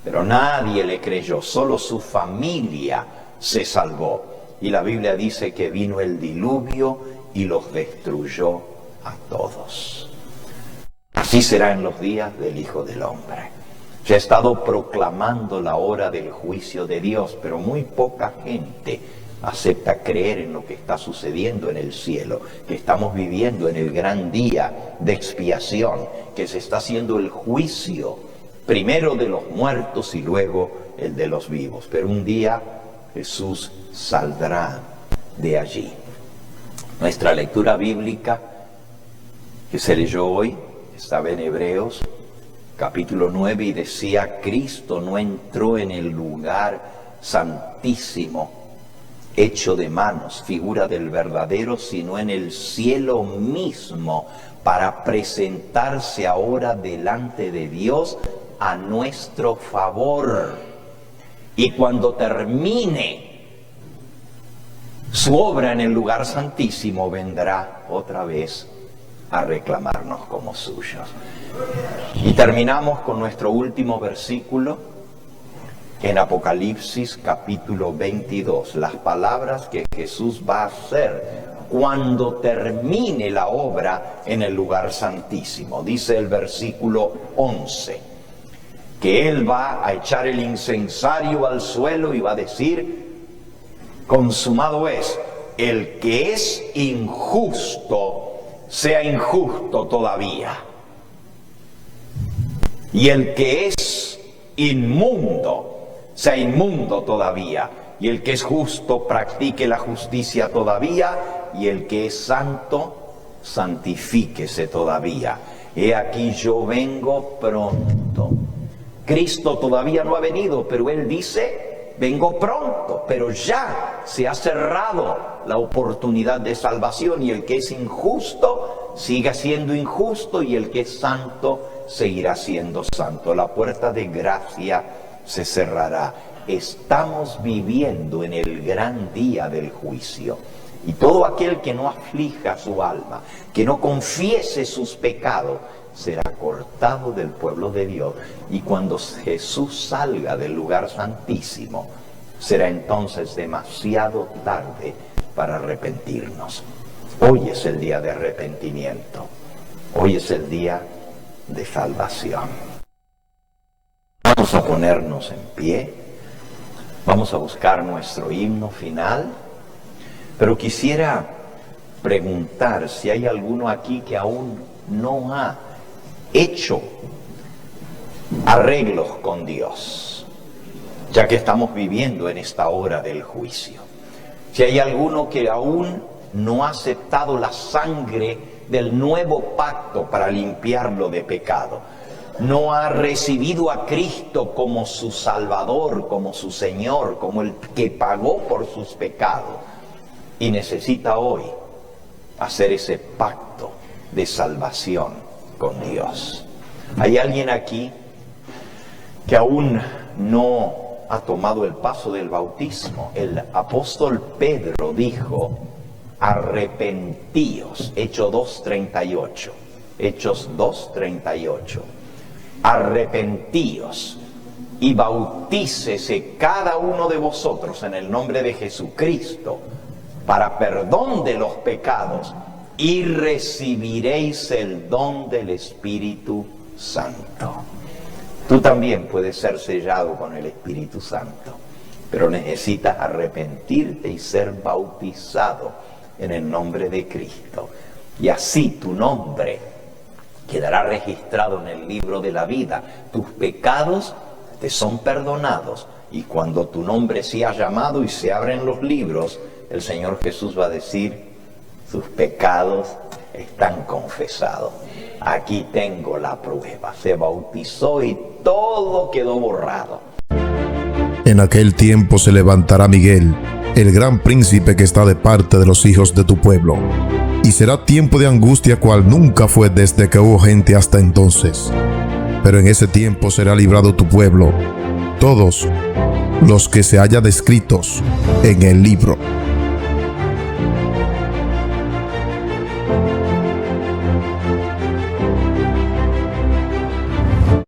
pero nadie le creyó, solo su familia se salvó. Y la Biblia dice que vino el diluvio y los destruyó a todos. Así será en los días del Hijo del Hombre. Se ha estado proclamando la hora del juicio de Dios, pero muy poca gente acepta creer en lo que está sucediendo en el cielo, que estamos viviendo en el gran día de expiación, que se está haciendo el juicio, primero de los muertos y luego el de los vivos. Pero un día Jesús saldrá de allí. Nuestra lectura bíblica que se leyó hoy estaba en Hebreos capítulo 9 y decía: Cristo no entró en el lugar santísimo hecho de manos, figura del verdadero, sino en el cielo mismo, para presentarse ahora delante de Dios a nuestro favor. Y cuando termine su obra en el lugar santísimo, vendrá otra vez a reclamarnos como suyos. Y terminamos con nuestro último versículo en Apocalipsis capítulo 22, las palabras que Jesús va a hacer cuando termine la obra en el lugar santísimo. Dice el versículo 11, que Él va a echar el incensario al suelo y va a decir: consumado es. El que es injusto, sea injusto todavía. Y el que es inmundo, sea inmundo todavía. Y el que es justo, practique la justicia todavía. Y el que es santo, santifíquese todavía. He aquí yo vengo pronto. Cristo todavía no ha venido, pero Él dice: vengo pronto. Pero ya se ha cerrado la oportunidad de salvación, y el que es injusto siga siendo injusto, y el que es santo seguirá siendo santo. La puerta de gracia se cerrará. Estamos viviendo en el gran día del juicio, y todo aquel que no aflija su alma, que no confiese sus pecados, será cortado del pueblo de Dios. Y cuando Jesús salga del lugar santísimo, será entonces demasiado tarde para arrepentirnos. Hoy es el día de arrepentimiento. Hoy es el día de salvación. Vamos a ponernos en pie. Vamos a buscar nuestro himno final. Pero quisiera preguntar si hay alguno aquí que aún no ha hecho arreglos con Dios, ya que estamos viviendo en esta hora del juicio. Si hay alguno que aún no ha aceptado la sangre del nuevo pacto para limpiarlo de pecado, no ha recibido a Cristo como su Salvador, como su Señor, como el que pagó por sus pecados, y necesita hoy hacer ese pacto de salvación con Dios. ¿Hay alguien aquí que aún no ha tomado el paso del bautismo? El apóstol Pedro dijo: arrepentíos. Hechos 2:38. Hechos 2:38. Arrepentíos y bautícese cada uno de vosotros en el nombre de Jesucristo para perdón de los pecados, y recibiréis el don del Espíritu Santo. Tú también puedes ser sellado con el Espíritu Santo, pero necesitas arrepentirte y ser bautizado en el nombre de Cristo. Y así tu nombre quedará registrado en el libro de la vida. Tus pecados te son perdonados. Y cuando tu nombre sea llamado y se abren los libros, el Señor Jesús va a decir: sus pecados están confesados. Aquí tengo la prueba. Se bautizó y todo quedó borrado. En aquel tiempo se levantará Miguel, el gran príncipe que está de parte de los hijos de tu pueblo. Y será tiempo de angustia cual nunca fue desde que hubo gente hasta entonces. Pero en ese tiempo será librado tu pueblo, todos los que se hallan descritos en el libro.